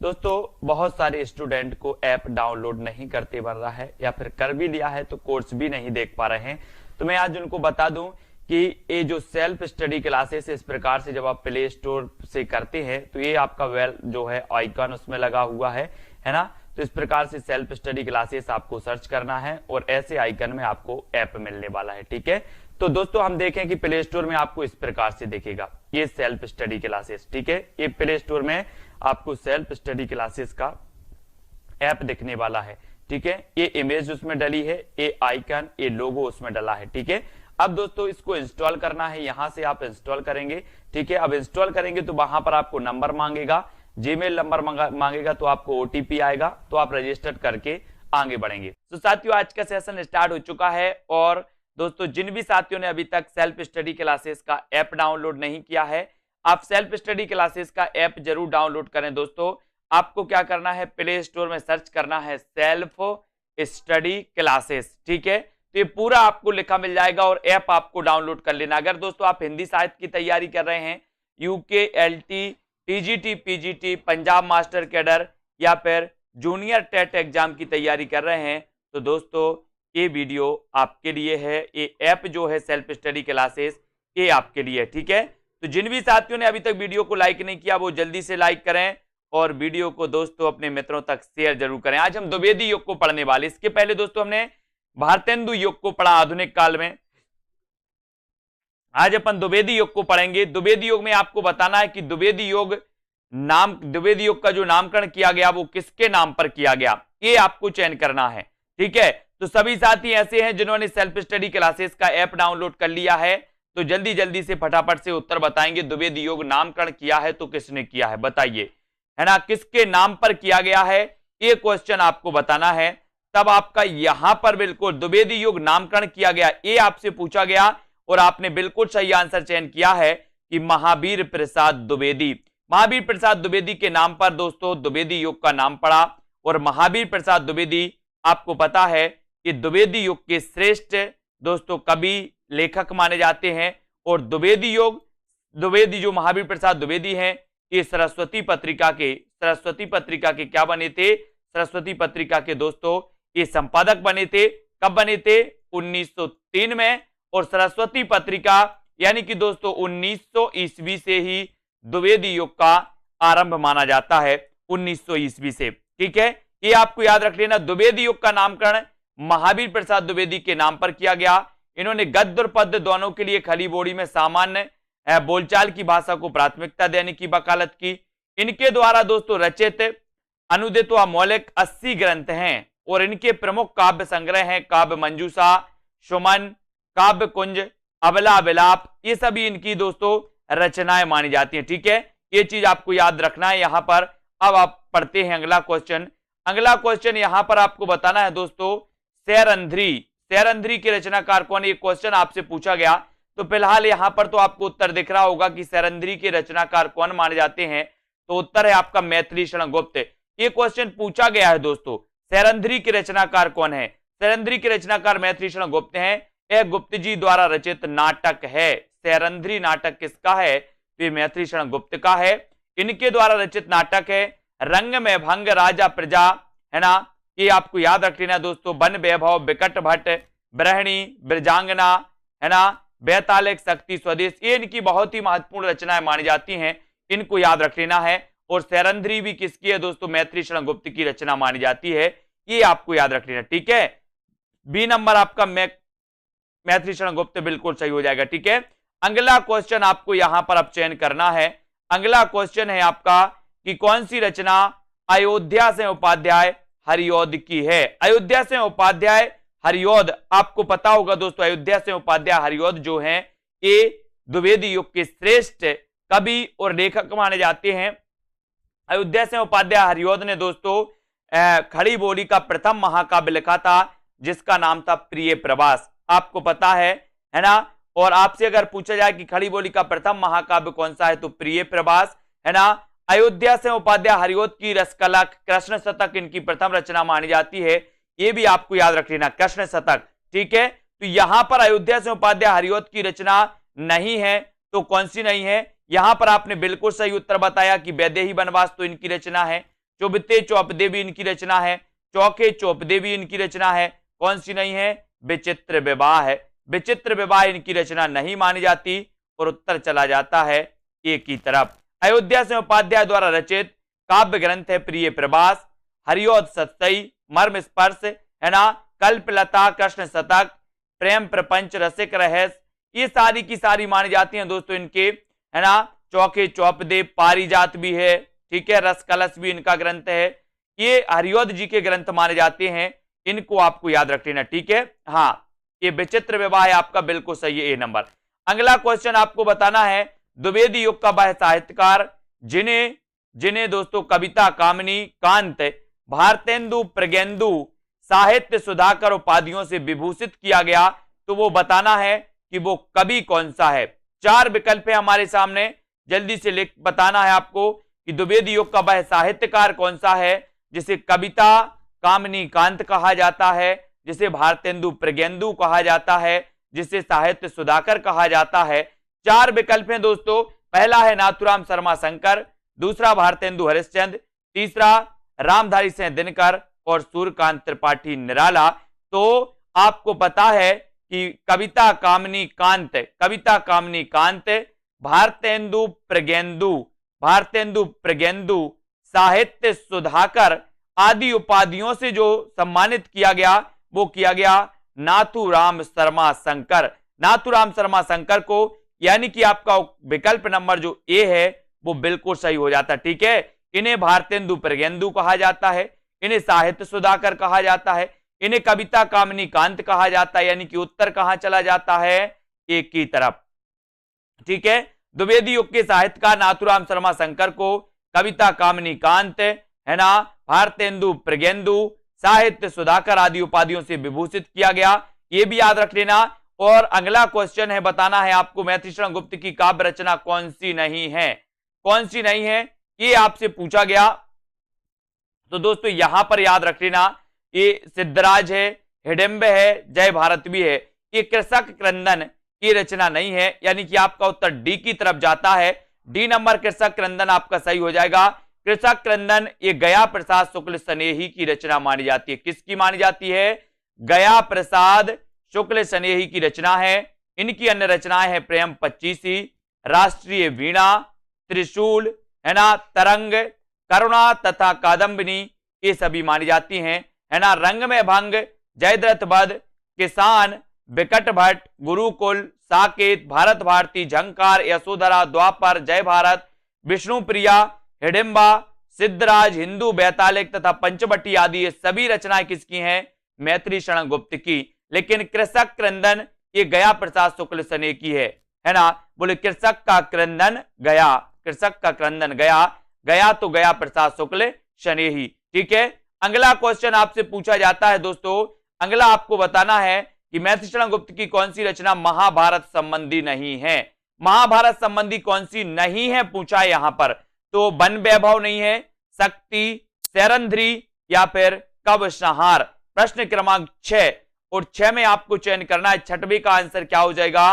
दोस्तों बहुत सारे स्टूडेंट को ऐप डाउनलोड नहीं करते बन रहा है या फिर कर भी लिया है तो कोर्स भी नहीं देख पा रहे हैं। तो मैं आज उनको बता दूं कि ये जो सेल्फ स्टडी क्लासेस इस प्रकार से जब आप प्ले स्टोर से करते हैं तो ये आपका वेल जो है आइकन उसमें लगा हुआ है ना। तो इस प्रकार से सेल्फ स्टडी क्लासेस आपको सर्च करना है और ऐसे आइकन में आपको ऐप मिलने वाला है। ठीक है, तो दोस्तों हम देखें कि प्ले स्टोर में आपको इस प्रकार से दिखेगा ये सेल्फ स्टडी क्लासेस। ठीक है, ये प्ले स्टोर में आपको सेल्फ स्टडी क्लासेस का ऐप दिखने वाला है। ठीक है, ये इमेज उसमें डली है, ये आइकन, ये लोगो उसमें डला है। ठीक है, अब दोस्तों इसको इंस्टॉल करना है, यहां से आप इंस्टॉल करेंगे। ठीक है, अब इंस्टॉल करेंगे तो वहां पर आपको नंबर मांगेगा, जीमेल नंबर मांगेगा, तो आपको ओटीपी आएगा, तो आप रजिस्टर करके आगे बढ़ेंगे। तो साथियों आज का सेशन स्टार्ट हो चुका है और दोस्तों जिन भी साथियों ने अभी तक सेल्फ स्टडी क्लासेस का ऐप डाउनलोड नहीं किया है, आप सेल्फ स्टडी क्लासेस का ऐप जरूर डाउनलोड करें। दोस्तों आपको क्या करना है, प्ले स्टोर में सर्च करना है सेल्फ स्टडी क्लासेस। ठीक है, तो ये पूरा आपको लिखा मिल जाएगा और ऐप आपको डाउनलोड कर लेना। अगर दोस्तों आप हिंदी साहित्य की तैयारी कर रहे हैं, UK, LT, TGT, PGT, Punjab master cadre या फिर जूनियर टेट एग्जाम की तैयारी कर रहे हैं, तो दोस्तों ये वीडियो आपके लिए है। ये ऐप जो है सेल्फ स्टडी क्लासेस, ये आपके लिए है। ठीक है, तो जिन भी साथियों ने अभी तक वीडियो को लाइक नहीं किया वो जल्दी से लाइक करें और वीडियो को दोस्तों अपने मित्रों तक शेयर जरूर करें। आज हम द्विवेदी युग को पढ़ने वाले, इसके पहले दोस्तों हमने भारतेंदु युग को पढ़ा आधुनिक काल में। आज अपन द्विवेदी युग को पढ़ेंगे। द्विवेदी युग में आपको बताना है कि द्विवेदी युग का जो नामकरण किया गया वो किसके नाम पर किया गया, ये आपको चयन करना है। ठीक है, तो सभी साथी ऐसे हैं जिन्होंने सेल्फ स्टडी क्लासेस का ऐप डाउनलोड कर लिया है, तो जल्दी जल्दी से फटाफट से उत्तर बताएंगे। द्विवेदी युग नामकरण किया है तो किसने किया है बताइए, है ना, किसके नाम पर किया गया है, ये क्वेश्चन आपको बताना है। तब आपका यहां पर बिल्कुल द्विवेदी युग नामकरण किया गया ये आपसे पूछा गया और आपने बिल्कुल सही आंसर चयन किया है कि महावीर प्रसाद द्विवेदी। महावीर प्रसाद द्विवेदी के नाम पर दोस्तों द्विवेदी युग का नाम पड़ा और महावीर प्रसाद द्विवेदी आपको पता है कि द्विवेदी युग के श्रेष्ठ दोस्तों कवि लेखक माने जाते हैं। और द्विवेदी जो महावीर प्रसाद द्विवेदी हैं, ये सरस्वती पत्रिका के क्या बने थे, सरस्वती पत्रिका के दोस्तों ये संपादक बने थे। कब बने थे, 1903 में। और सरस्वती पत्रिका यानी कि दोस्तों 1900 ईस्वी से ही द्विवेदी युग का आरंभ माना जाता है, 1900 ईस्वी से। ठीक है, ये आपको याद रख लेना। द्विवेदी युग का नामकरण महावीर प्रसाद द्विवेदी के नाम पर किया गया। इन्होंने गद्य और पद्य दोनों के लिए खली बोली में सामान्य बोलचाल की भाषा को प्राथमिकता देने की वकालत की। इनके द्वारा दोस्तों रचित अनुदित व मौलिक 80 ग्रंथ हैं और इनके प्रमुख काव्य संग्रह हैं काव्य मंजूषा, सुमन, काव्य कुंज, अबला विलाप, ये सभी इनकी दोस्तों रचनाएं मानी जाती हैं। ठीक है, ये चीज आपको याद रखना है यहां पर। अब आप पढ़ते हैं अगला क्वेश्चन। अगला क्वेश्चन यहां पर आपको बताना है दोस्तों सैरंध्री के रचनाकार कौन, ये क्वेश्चन आपसे पूछा गया। तो फिलहाल यहां पर तो आपको उत्तर दिख रहा होगा कि सैरंध्री के रचनाकार कौन माने जाते हैं, तो उत्तर है आपका मैथिली शरण गुप्त। ये क्वेश्चन पूछा गया है दोस्तों, सैरंध्री के रचनाकार कौन है। सैरंध्री के रचनाकार मैथिली शरण गुप्त हैं। यह गुप्त जी द्वारा रचित नाटक है। सैरंध्री नाटक किसका है, तो मैथिली शरण गुप्त का है। इनके द्वारा रचित नाटक है रंग में भंग, राजा प्रजा, है ना, ये आपको याद रख लेना दोस्तों। वन वैभव, विकट भट्ट, ब्रहणी, ब्रजांगना, है ना, बैतालिक, शक्ति, स्वदेश, ये इनकी बहुत ही महत्वपूर्ण रचनाएं मानी जाती हैं, इनको याद रख लेना है। और सैरंध्री भी किसकी है दोस्तों, मैथिली शरण गुप्त की रचना मानी जाती है, ये आपको याद रख लेना। ठीक है, बी नंबर आपका मैथिली शरण गुप्त बिल्कुल सही हो जाएगा। ठीक है, अगला क्वेश्चन आपको यहां पर अब चयन करना है। अगला क्वेश्चन है आपका कि कौन सी रचना अयोध्या से उपाध्याय हरिऔध की है। अयोध्या से उपाध्याय हरिऔध आपको पता होगा दोस्तों, अयोध्या से उपाध्याय हरिऔध जो हैं ये द्विवेदी युग के श्रेष्ठ कवि और लेखक माने जाते हैं। अयोध्या से उपाध्याय हरिऔध ने दोस्तों खड़ी बोली का प्रथम महाकाव्य लिखा था जिसका नाम था प्रिय प्रवास, आपको पता है ना। और आपसे अगर पूछा जाए कि खड़ी बोली का प्रथम महाकाव्य कौन सा है, तो प्रिय प्रवास, है ना। अयोध्या से उपाध्याय हरिऔध की रसकला कृष्ण शतक इनकी प्रथम रचना मानी जाती है, ये भी आपको याद रख लेना, कृष्ण शतक। ठीक है, तो यहां पर अयोध्या से उपाध्याय हरिऔध की रचना नहीं है, तो कौन सी नहीं है, यहां पर आपने बिल्कुल सही उत्तर बताया कि वैदेही वनवास तो इनकी रचना है। चुभते चौपदे भी इनकी रचना है, चौके चौपदे भी इनकी रचना है। कौन सी नहीं है? विचित्र विवाह है। विचित्र विवाह इनकी रचना नहीं मानी जाती और उत्तर चला जाता है ए की तरफ। अयोध्या सिंह उपाध्याय द्वारा रचित काव्य ग्रंथ है प्रिय प्रवास, हरिऔध सतसई, मर्म स्पर्श, है ना, कल्पलता, कृष्ण शतक, प्रेम प्रपंच, रसिक रहस्य, ये सारी की सारी मानी जाती हैं दोस्तों इनके, है ना। चौके चौपदे, पारिजात भी है, ठीक है, रस कलश भी इनका ग्रंथ है। ये हरिऔध जी के ग्रंथ माने जाते हैं, इनको आपको याद रख लेना, ठीक है। हाँ, ये विचित्र विवाह है आपका, बिल्कुल सही है, ए नंबर। अगला क्वेश्चन आपको बताना है, द्विवेदी युग का वह साहित्यकार जिन्हें दोस्तों कविता, कामिनी, कांत, भारतेंदु, प्रज्ञेंदु, साहित्य सुधाकर उपाधियों से विभूषित किया गया, तो वो बताना है कि वो कवि कौन सा है। 4 विकल्प है हमारे सामने, जल्दी से लिख बताना है आपको कि द्विवेदी युग का वह साहित्यकार कौन सा है जिसे कविता, कामिनी, कांत कहा जाता है, जिसे भारतेंदु, प्रज्ञेंदु कहा जाता है, जिसे साहित्य सुधाकर कहा जाता है। 4 विकल्प हैं दोस्तों। पहला है नाथुराम शर्मा शंकर, दूसरा भारतेंदु हरिश्चंद्र, तीसरा रामधारी सिंह दिनकर और सूर्यकांत त्रिपाठी निराला। तो आपको पता है कि कविता, कामिनी, कांत, भारतेंदु प्रज्ञेंदु, साहित्य सुधाकर आदि उपाधियों से जो सम्मानित किया गया वो किया गया नाथुराम शर्मा शंकर। नाथुराम शर्मा शंकर को, यानी कि आपका विकल्प नंबर जो ए है वो बिल्कुल सही हो जाता है, ठीक है। इन्हें भारतेंदु प्रज्ञेंदु कहा जाता है, इन्हें साहित्य सुधाकर कहा जाता है, इन्हें कविता, कामिनी, कांत कहा जाता है, यानी कि उत्तर कहां चला जाता है? एक की तरफ, ठीक है। द्विवेदी युग के साहित्यकार नाथुराम शर्मा शंकर को कविता, कामिनी, कांत, है ना, भारतेंदु प्रज्ञेंदु, साहित्य सुधाकर आदि उपाधियों से विभूषित किया गया, ये भी याद रख लेना। और अगला क्वेश्चन है, बताना है आपको मैथिलीशरण गुप्त की काव्य रचना कौन सी नहीं है, कौन सी नहीं है, ये आपसे पूछा गया। तो दोस्तों यहां पर याद रख लेना, ये सिद्धराज है, हिडिंब है, जय भारत भी है, ये कृषक क्रंदन की रचना नहीं है, यानी कि आपका उत्तर डी की तरफ जाता है। डी नंबर कृषक क्रंदन आपका सही हो जाएगा। कृषक क्रंदन ये गया प्रसाद शुक्ल स्नेही की रचना मानी जाती है। किसकी मानी जाती है? गया प्रसाद शुक्ल स्नेही की रचना है। इनकी अन्य रचनाएं हैं प्रेम पच्चीसी, राष्ट्रीय वीणा, त्रिशूल, है ना, तरंग, करुणा तथा कादम्बिनी, ये सभी मानी जाती हैं, है ना। रंग में भंग, जयद्रथ वध, किसान, विकट भट्ट, गुरुकुल, साकेत, भारत भारती, झंकार, यशोधरा, द्वापर, जय भारत, विष्णु प्रिया, हिडिंबा, सिद्धराज, हिंदू बैतालिक तथा पंचवटी आदि ये सभी रचनाएं किसकी हैं? मैथिलीशरण गुप्त की। लेकिन कृषक क्रंदन ये गया प्रसाद शुक्ल स्नेही की है ना। बोले कृषक का क्रंदन गया, कृषक का क्रंदन गया, गया तो गया प्रसाद शुक्ल स्नेही, ठीक है। अगला क्वेश्चन आपसे पूछा जाता है दोस्तों, अगला आपको बताना है कि मैथिलीशरण गुप्त की कौन सी रचना महाभारत संबंधी नहीं है। महाभारत संबंधी कौन सी नहीं है पूछा है यहां पर। तो वन वैभव नहीं है, शक्ति, सैरंध्री या फिर कवसंहार। प्रश्न क्रमांक 6 और 6 में आपको चयन करना है। 6वें का आंसर क्या हो जाएगा?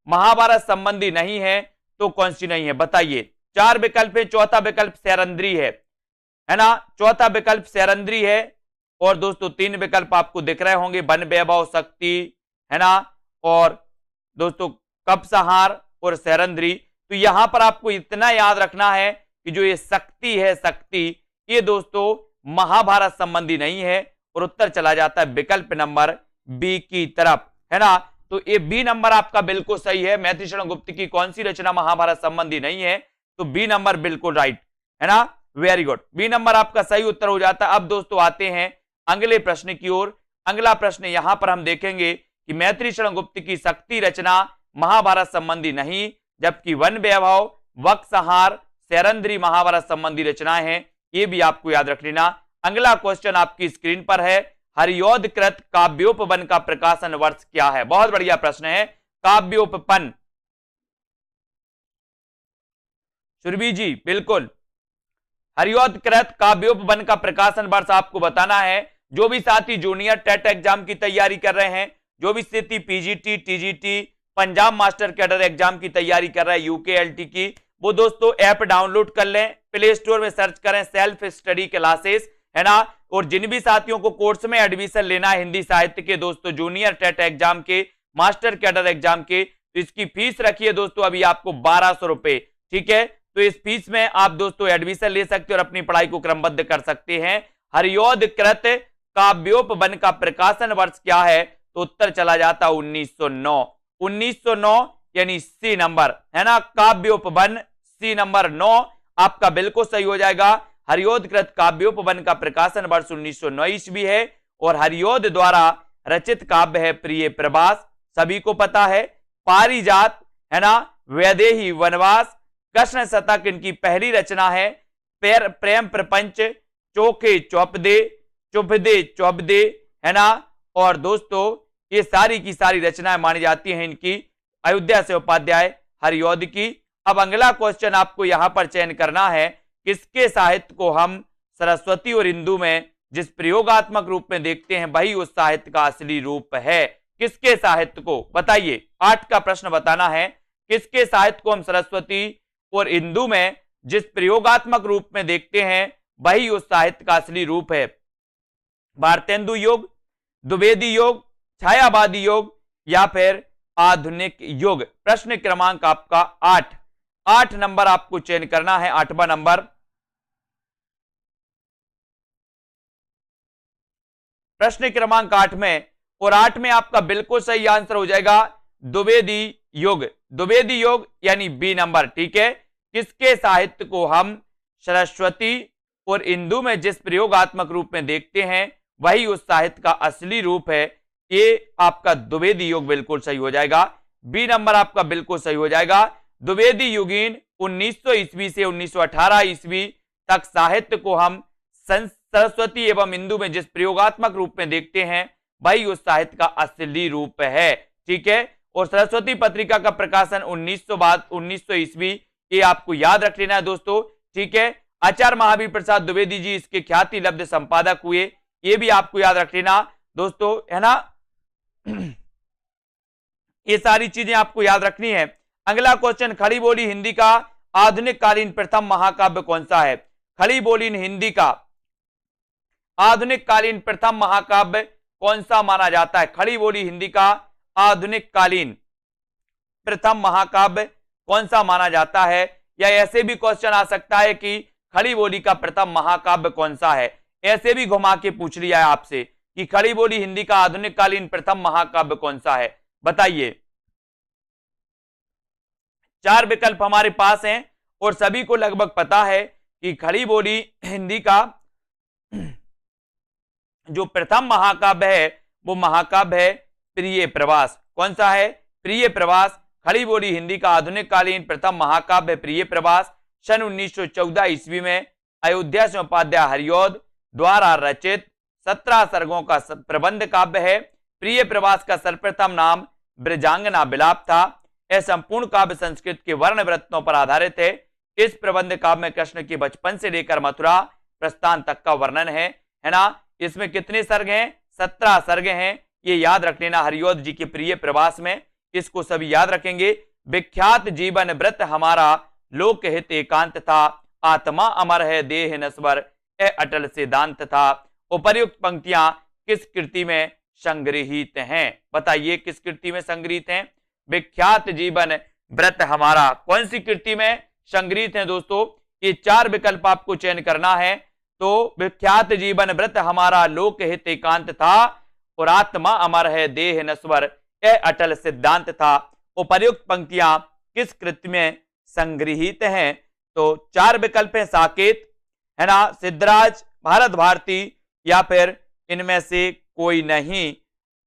महाभारत संबंधी नहीं है तो कौन सी नहीं है बताइए। 4 विकल्प है, चौथा विकल्प सैरंध्री है ना, चौथा विकल्प सैरंध्री है। और दोस्तों 3 विकल्प आपको दिख रहे होंगे, वन वैभव, शक्ति, है ना, और दोस्तों कवसंहार और सैरंध्री। तो यहां पर आपको इतना याद रखना है कि जो ये शक्ति है, शक्ति ये दोस्तों महाभारत संबंधी नहीं है और उत्तर चला जाता है विकल्प नंबर बी की तरफ, है ना। तो ये बी नंबर आपका बिल्कुल सही है। मैथिलीशरण गुप्त की कौन सी रचना महाभारत संबंधी नहीं है? तो बी नंबर बिल्कुल राइट, है ना, वेरी गुड, बी नंबर आपका सही उत्तर हो जाता है। अब दोस्तों आते हैं अगले प्रश्न की ओर। अगला प्रश्न यहां पर हम देखेंगे कि मैथिलीशरण गुप्त की शक्ति रचना महाभारत संबंधी नहीं, जबकि वन वैभव, वक्संहार, सैरंध्री महाभारत संबंधी रचनाएं हैं, ये भी आपको याद रख लेना। अगला क्वेश्चन आपकी स्क्रीन पर है, हरिऔधकृत काव्योपवन का प्रकाशन वर्ष क्या है? बहुत बढ़िया प्रश्न है, काव्योपवन। सुरभि जी बिल्कुल, हरिऔधकृत काव्योपवन का प्रकाशन वर्ष आपको बताना है। जो भी साथी जूनियर टेट एग्जाम की तैयारी कर रहे हैं, जो भी साथी PGT, TGT, Punjab master cadre exam की तैयारी कर रहे हैं, यूकेएलटी की, वो दोस्तों ऐप डाउनलोड कर लें, प्ले स्टोर में सर्च करें सेल्फ स्टडी क्लासेस, है ना। और जिन भी साथियों को कोर्स में एडमिशन लेना है हिंदी साहित्य के दोस्तों, जूनियर टेट एग्जाम के, मास्टर कैडर एग्जाम के, तो इसकी फीस रखी है दोस्तों अभी आपको 1200 रुपए, ठीक है। तो इस फीस में आप दोस्तों एडमिशन ले सकते हैं और अपनी पढ़ाई को क्रमबद्ध कर सकते हैं। हरियोध कृत काव्योपवन का प्रकाशन वर्ष क्या है, तो उत्तर चला जाता 1909। 1909 यानी सी नंबर, है ना। काव्योपवन सी नंबर 9 आपका बिल्कुल सही हो जाएगा। हरियोध कृत काव्योपवन का प्रकाशन वर्ष 1909 ईस्वी है और हरियोध द्वारा रचित काव्य है प्रिय प्रवास, सभी को पता है। पारिजात, है ना, वैदेही वनवास, कृष्ण शतक इनकी पहली रचना है। प्रेम प्रपंच, चोखे चौपदे, चुपदे चौपदे, है ना। और दोस्तों ये सारी की सारी रचनाएं मानी जाती हैं इनकी, अयोध्या से उपाध्याय हरियोध की। अब अगला क्वेश्चन आपको यहां पर चयन करना है, किसके साहित्य को हम सरस्वती और इंदु में जिस प्रयोगात्मक रूप में देखते हैं वही उस साहित्य का असली रूप है। किसके साहित्य को बताइए, 8 का प्रश्न बताना है। किसके साहित्य को हम सरस्वती और इंदु में जिस प्रयोगात्मक रूप में देखते हैं वही उस साहित्य का असली रूप है। भारतेंदु युग, द्विवेदी युग, छायावादी युग या फिर आधुनिक युग। प्रश्न क्रमांक आपका 8 नंबर आपको चयन करना है, 8वां नंबर। प्रश्न क्रमांक 8 में, और 8 में आपका बिल्कुल सही आंसर हो जाएगा द्विवेदी युग। द्विवेदी युग यानी बी नंबर, ठीक है। किसके साहित्य को हम सरस्वती और इंदु में जिस प्रयोगात्मक रूप में देखते हैं वही उस साहित्य का असली रूप है, ये आपका द्विवेदी युग बिल्कुल सही हो जाएगा। बी नंबर आपका बिल्कुल सही हो जाएगा। द्विवेदी युगीन 1900 ईस्वी से 1918 ईस्वी तक साहित्य को हम सरस्वती एवं इंदु में जिस प्रयोगात्मक रूप में देखते हैं वही उस साहित्य का असली रूप है, ठीक है। और सरस्वती पत्रिका का प्रकाशन 1900 ईस्वी, ये आपको याद रख लेना है दोस्तों, ठीक है। आचार्य महावीर प्रसाद द्विवेदी जी इसके ख्याति लब्ध संपादक हुए, ये भी आपको याद रख लेना दोस्तों, है ना। ये सारी चीजें आपको याद रखनी है। अगला क्वेश्चन, खड़ी बोली हिंदी का आधुनिक कालीन प्रथम महाकाव्य कौन सा है। खड़ी बोली हिंदी का आधुनिक कालीन प्रथम महाकाव्य कौन सा माना जाता है। खड़ी बोली हिंदी का आधुनिक कालीन प्रथम महाकाव्य कौन सा माना जाता है। या ऐसे भी क्वेश्चन आ सकता है कि खड़ी बोली का प्रथम महाकाव्य कौन सा है, ऐसे भी घुमा के पूछ लिया है आपसे कि खड़ी बोली हिंदी का आधुनिक कालीन प्रथम महाकाव्य कौन सा है, बताइए। 4 विकल्प हमारे पास हैं और सभी को लगभग पता है कि खड़ी बोली हिंदी का जो प्रथम महाकाव्य है वो महाकाव्य है प्रिय प्रवास। कौन सा है, प्रिय प्रवास। खड़ी बोली हिंदी का आधुनिक कालीन प्रथम महाकाव्य प्रिय प्रवास सन 1914 ईस्वी में अयोध्या से उपाध्याय हरियोध द्वारा रचित 17 सर्गों का प्रबंध काव्य है। प्रिय प्रवास का सर्वप्रथम नाम ब्रजांगना विलाप था। यह संपूर्ण काव्य संस्कृत के वर्ण वृत्तों पर आधारित है। इस प्रबंध काव्य में कृष्ण के बचपन से लेकर मथुरा प्रस्थान तक का वर्णन है ना। इसमें कितने सर्ग हैं, 17 सर्ग हैं, ये याद रख लेना हरियोध जी के प्रिय प्रवास में, इसको सभी याद रखेंगे। विख्यात जीवन व्रत हमारा लोक हित एकांत था, आत्मा अमर है देह नश्वर ए अटल सिद्धांत था। उपर्युक्त पंक्तियां किस कृति में संग्रहित हैं, बताइए किस कृति में संग्रहित हैं। विख्यात जीवन व्रत हमारा कौन सी कृति में संग्रहित है दोस्तों, ये 4 विकल्प आपको चयन करना है। तो विख्यात जीवन व्रत हमारा लोक हित एकांत था और आत्मा अमर है देह नश्वर ए अटल सिद्धांत था। उपर्युक्त पंक्तियां किस कृति में संग्रहित हैं, तो 4 विकल्प हैं, साकेत, है ना, सिद्धराज, भारत भारती या फिर इनमें से कोई नहीं।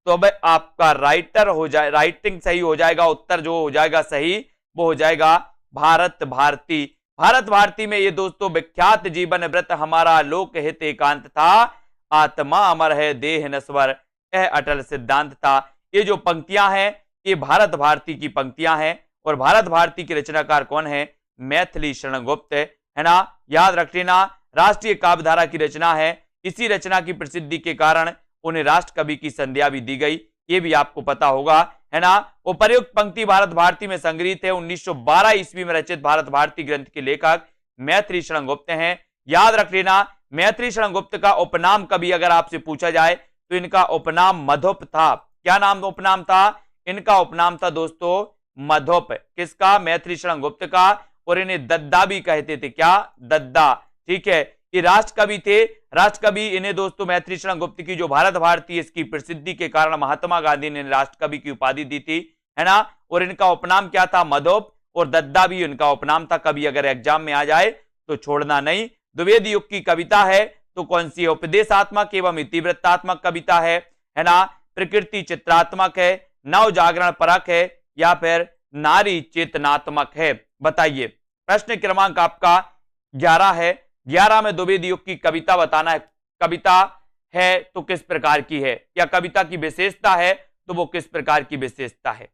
तो अब आपका राइटिंग सही हो जाएगा, उत्तर जो हो जाएगा सही वो हो जाएगा भारत भारती। भारत भारती में ये दोस्तों विख्यात जीवन व्रत हमारा लोक हित एकांत था, आत्मा अमर है देह नश्वर यह अटल सिद्धांत था। ये जो पंक्तियां हैं ये भारत भारती की पंक्तियां हैं और भारत भारती के रचनाकार कौन है, मैथिली शरण गुप्त, है ना, याद रख लेना। राष्ट्रीय काव्यधारा की रचना है, इसी रचना की प्रसिद्धि के कारण उन्हें राष्ट्र कवि की संज्ञा भी दी गई, ये भी आपको पता होगा। है ना। उपर्युक्त पंक्ति भारत भारती में संग्रहित है। 1912 ईस्वी में रचित भारत भारती ग्रंथ के लेखक मैत्री शरण गुप्त हैं। याद रख लेना, मैत्री शरण गुप्त का उपनाम कभी अगर आपसे पूछा जाए तो इनका उपनाम मधुप था। क्या नाम उपनाम था? इनका उपनाम था दोस्तों मधुप। किसका? मैत्री शरण गुप्त का। और इन्हें दद्दा भी कहते थे। क्या? दद्दा। ठीक है, ये राष्ट्रकवि थे। राष्ट्रकवि इन्हें दोस्तों मैत्री शरण गुप्त की जो भारत भारती इसकी प्रसिद्धि के कारण महात्मा गांधी ने राष्ट्रकवि की उपाधि दी थी, है ना। और इनका उपनाम क्या था? मधुप। और दद्दा भी इनका उपनाम था। कभी अगर एग्जाम में आ जाए तो छोड़ना नहीं। द्विवेदी युग की कविता है तो कौन सी है? उपदेशात्मक एवं इतिवृत्तात्मक कविता है ना। प्रकृति चित्रात्मक है, नव जागरण परक है, या फिर नारी चेतनात्मक है? बताइए। प्रश्न क्रमांक आपका 11 है। 11 में द्विवेदी युग की कविता बताना है। कविता है तो किस प्रकार की है, या कविता की विशेषता है तो वो किस प्रकार की विशेषता है?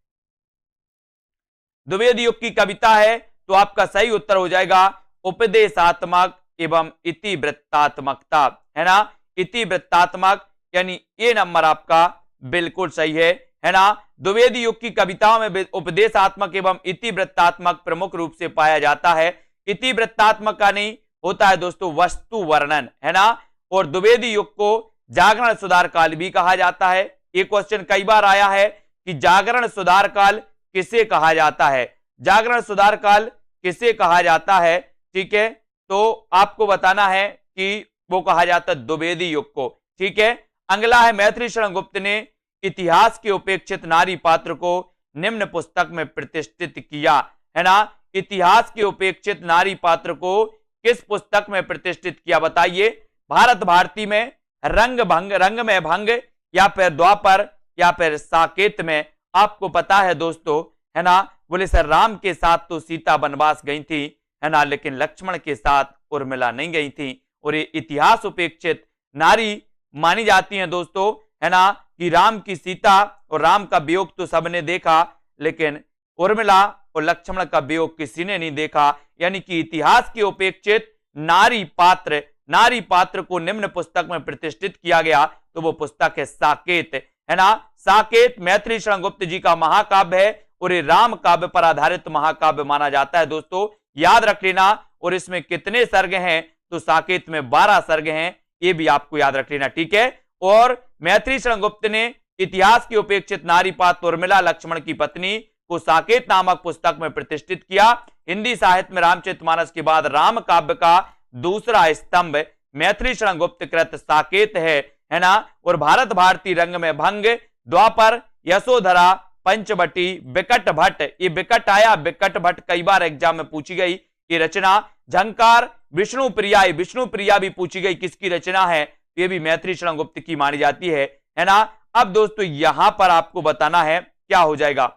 द्विवेदी युग की कविता है तो आपका सही उत्तर हो जाएगा उपदेशात्मक एवं इतिवृत्तात्मकता, है ना। इतिवृत्तात्मक यानी ये नंबर आपका बिल्कुल सही है ना। द्विवेदी युग की कविताओं में उपदेशात्मक एवं इतिवृत्तात्मक प्रमुख रूप से पाया जाता है। इतिवृत्तात्मक का नहीं होता है दोस्तों वस्तु वर्णन, है ना। और द्विवेदी युग को जागरण सुधार काल भी कहा जाता है। ये क्वेश्चन कई बार आया है कि जागरण सुधार काल किसे कहा जाता है? जागरण सुधार काल किसे कहा जाता है? ठीक है, तो आपको बताना है कि वो कहा जाता है द्विवेदी युग को। ठीक है, अगला है मैत्री शरण गुप्त ने इतिहास के उपेक्षित नारी पात्र को निम्न पुस्तक में प्रतिष्ठित किया, है ना। इतिहास के उपेक्षित नारी पात्र को किस पुस्तक में प्रतिष्ठित किया? बताइए। भारत भारती में, रंग में भंग, या फिर द्वापर, या फिर साकेत में? आपको पता है दोस्तों, है ना, बोले सर राम के साथ तो सीता वनवास गई थी, है ना, लेकिन लक्ष्मण के साथ उर्मिला नहीं गई थी। और ये इतिहास उपेक्षित नारी मानी जाती हैं दोस्तों, है ना, कि राम की सीता और राम का वियोग तो सबने देखा, लेकिन उर्मिला और लक्ष्मण का वियोग किसी ने नहीं देखा। यानी कि इतिहास के उपेक्षित नारी पात्र को निम्न पुस्तक में प्रतिष्ठित किया गया, तो वो पुस्तक है साकेत, है ना। साकेत मैत्री शरण गुप्त जी का महाकाव्य है और ये राम काव्य पर आधारित महाकाव्य माना जाता है दोस्तों, याद रख लेना। और इसमें कितने सर्ग हैं? तो साकेत में 12 सर्ग हैं, ये भी आपको याद रख लेना। ठीक है, और मैत्री शरण गुप्त ने इतिहास की उपेक्षित नारी पात्र उर्मिला लक्ष्मण की पत्नी को साकेत नामक पुस्तक में प्रतिष्ठित किया। हिंदी साहित्य में रामचरितमानस के बाद राम काव्य का दूसरा स्तंभ मैत्री शरण गुप्त कृत साकेत है ना। और भारत भारती, रंग में भंग, द्वापर, यशोधरा, पंचवटी, बिकट भट्ट, ये बिकट आया, बिकट भट्ट कई बार एग्जाम में पूछी गई ये रचना। झंकार, विष्णु प्रिया भी पूछी गई, किसकी रचना है? ये भी मैत्री शरण गुप्त की मानी जाती है ना। अब दोस्तों यहां पर आपको बताना है क्या हो जाएगा।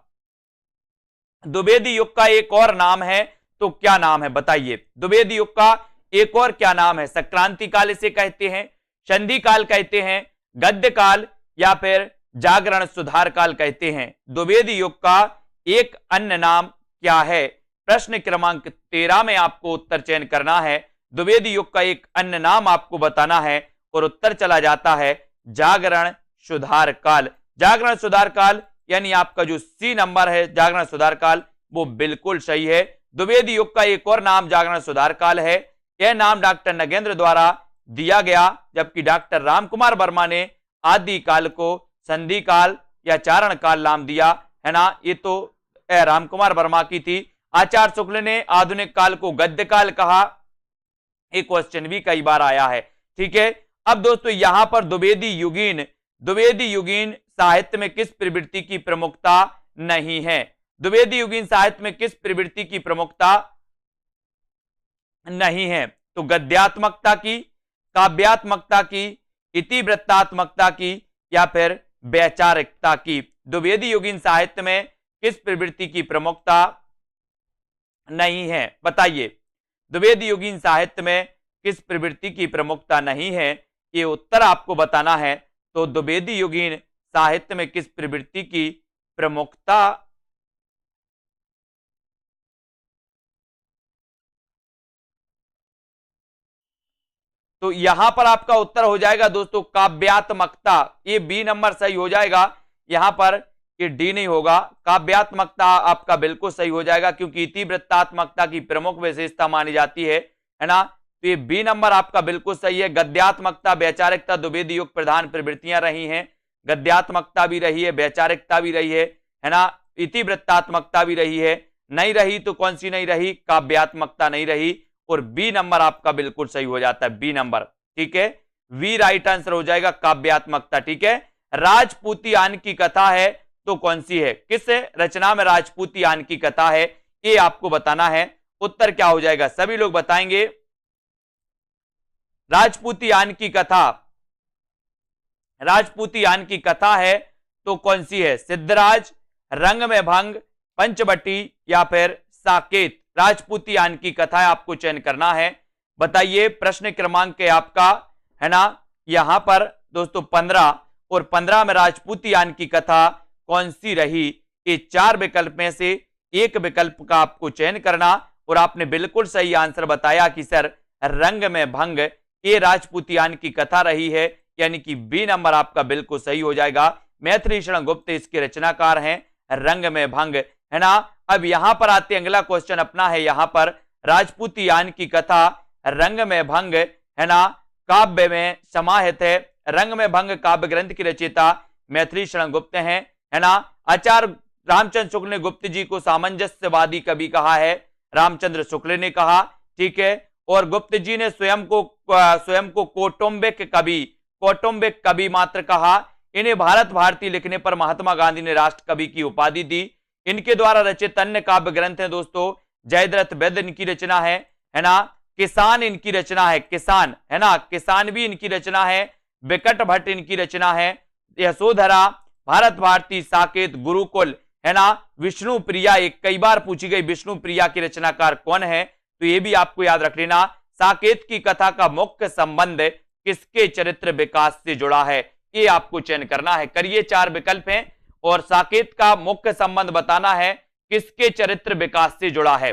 द्विवेदी युग का एक और नाम है, तो क्या नाम है? बताइए। द्विवेदी युग का एक और क्या नाम है? संक्रांति काल इसे कहते हैं, संधि काल कहते हैं, गद्य काल, या फिर जागरण सुधार काल कहते हैं। द्विवेदी युग का एक अन्य नाम क्या है? प्रश्न क्रमांक 13 में आपको उत्तर चयन करना है। द्विवेदी युग का एक अन्य नाम आपको बताना है और उत्तर चला जाता है जागरण सुधार काल। जागरण सुधार काल यानी आपका जो सी नंबर है जागरण सुधार काल, वो बिल्कुल सही है। द्विवेदी युग का एक और नाम जागरण सुधार काल है। यह नाम डॉक्टर नगेंद्र द्वारा दिया गया, जबकि डॉक्टर रामकुमार वर्मा ने आदि काल को संधि काल या चारण काल नाम दिया, है ना। ये तो रामकुमार वर्मा की थी। आचार्य शुक्ल ने आधुनिक काल को गद्य काल कहा। एक क्वेश्चन भी कई बार आया है। ठीक है, अब दोस्तों यहां पर द्विवेदी युगीन साहित्य में किस प्रवृत्ति की प्रमुखता नहीं है? द्विवेदी युगीन साहित्य में किस प्रवृत्ति की प्रमुखता नहीं है? तो गद्यात्मकता की, काव्यात्मकता की, इतिवृत्तात्मकता की, या फिर वैचारिकता की? द्विवेदी युगीन साहित्य में किस प्रवृत्ति की प्रमुखता नहीं है? बताइए। द्विवेदी युगीन साहित्य में किस प्रवृत्ति की प्रमुखता नहीं है, ये उत्तर आपको बताना है। तो द्विवेदी युगीन साहित्य में किस प्रवृत्ति की प्रमुखता तो यहां पर आपका उत्तर हो जाएगा दोस्तों काव्यात्मकता। ये बी नंबर सही हो जाएगा। यहां पर ये डी नहीं होगा। काव्यात्मकता आपका बिल्कुल सही हो जाएगा, क्योंकि इतिवृत्तात्मकता की प्रमुख विशेषता मानी जाती है ना। तो ये बी नंबर आपका बिल्कुल सही है। गद्यात्मकता, वैचारिकता द्विवेदी युग प्रधान प्रवृत्तियां रही हैं। गद्यात्मकता भी रही है, वैचारिकता भी रही है ना, इतिवृत्तात्मकता भी रही है। नहीं रही तो कौन सी नहीं रही? काव्यात्मकता नहीं रही। और बी नंबर आपका बिल्कुल सही हो जाता है, बी नंबर। ठीक है, वी राइट आंसर हो जाएगा, काव्यात्मकता। ठीक है, राजपूतियान की कथा है तो कौन सी है? किस रचना में राजपूतियान की कथा है, ये आपको बताना है। उत्तर क्या हो जाएगा? सभी लोग बताएंगे। राजपूतियान की कथा, राजपूतियान की कथा है तो कौन सी है? सिद्धराज, रंग में भंग, पंचवटी या फिर साकेत? राजपूतियान की कथा है, आपको चयन करना है। बताइए, प्रश्न क्रमांक है आपका, है ना, यहां पर दोस्तों 15, और 15 में राजपूतियान की कथा कौन सी रही? ये 4 विकल्प में से एक विकल्प का आपको चयन करना। और आपने बिल्कुल सही आंसर बताया कि सर रंग में भंग ये राजपूतियान की कथा रही है, यानी कि बी नंबर आपका बिल्कुल सही हो जाएगा। मैथिली शरण गुप्त इसके रचनाकार हैं, रंग में भंग, है ना। अब यहां पर आते, अगला क्वेश्चन अपना है यहां पर, राजपूतियान की कथा रंग में भंग, है ना, काव्य में समाहित है। रंग में भंग काव्य ग्रंथ की रचयिता मैथिली शरण गुप्त हैं, है ना। आचार्य रामचंद्र शुक्ल ने गुप्त जी को सामंजस्यवादी कवि कहा है, रामचंद्र शुक्ल ने कहा। ठीक है, और गुप्त जी ने स्वयं को कौटुंबिक कवि मात्र कहा। इन्हें भारत भारती लिखने पर महात्मा गांधी ने राष्ट्र कवि की उपाधि दी। इनके द्वारा रचित अन्य काव्य ग्रंथ हैं दोस्तों, जयद्रथ वैद्य इनकी रचना है ना। किसान इनकी रचना है, किसान, है ना, किसान भी इनकी रचना है। विकट भट्ट इनकी रचना है। यशोधरा, भारत भारती, साकेत, गुरुकुल, है ना। विष्णु प्रिया, एक कई बार पूछी गई, विष्णु प्रिया की रचनाकार कौन है? तो ये भी आपको याद रख लेना। साकेत की कथा का मुख्य संबंध किसके चरित्र विकास से जुड़ा है? ये आपको चयन करना है। करिए, 4 विकल्प हैं और साकेत का मुख्य संबंध बताना है किसके चरित्र विकास से जुड़ा है।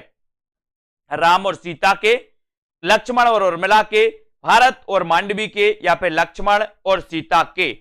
राम और सीता के, लक्ष्मण और उर्मिला के, भारत और मांडवी के, या फिर लक्ष्मण और सीता के?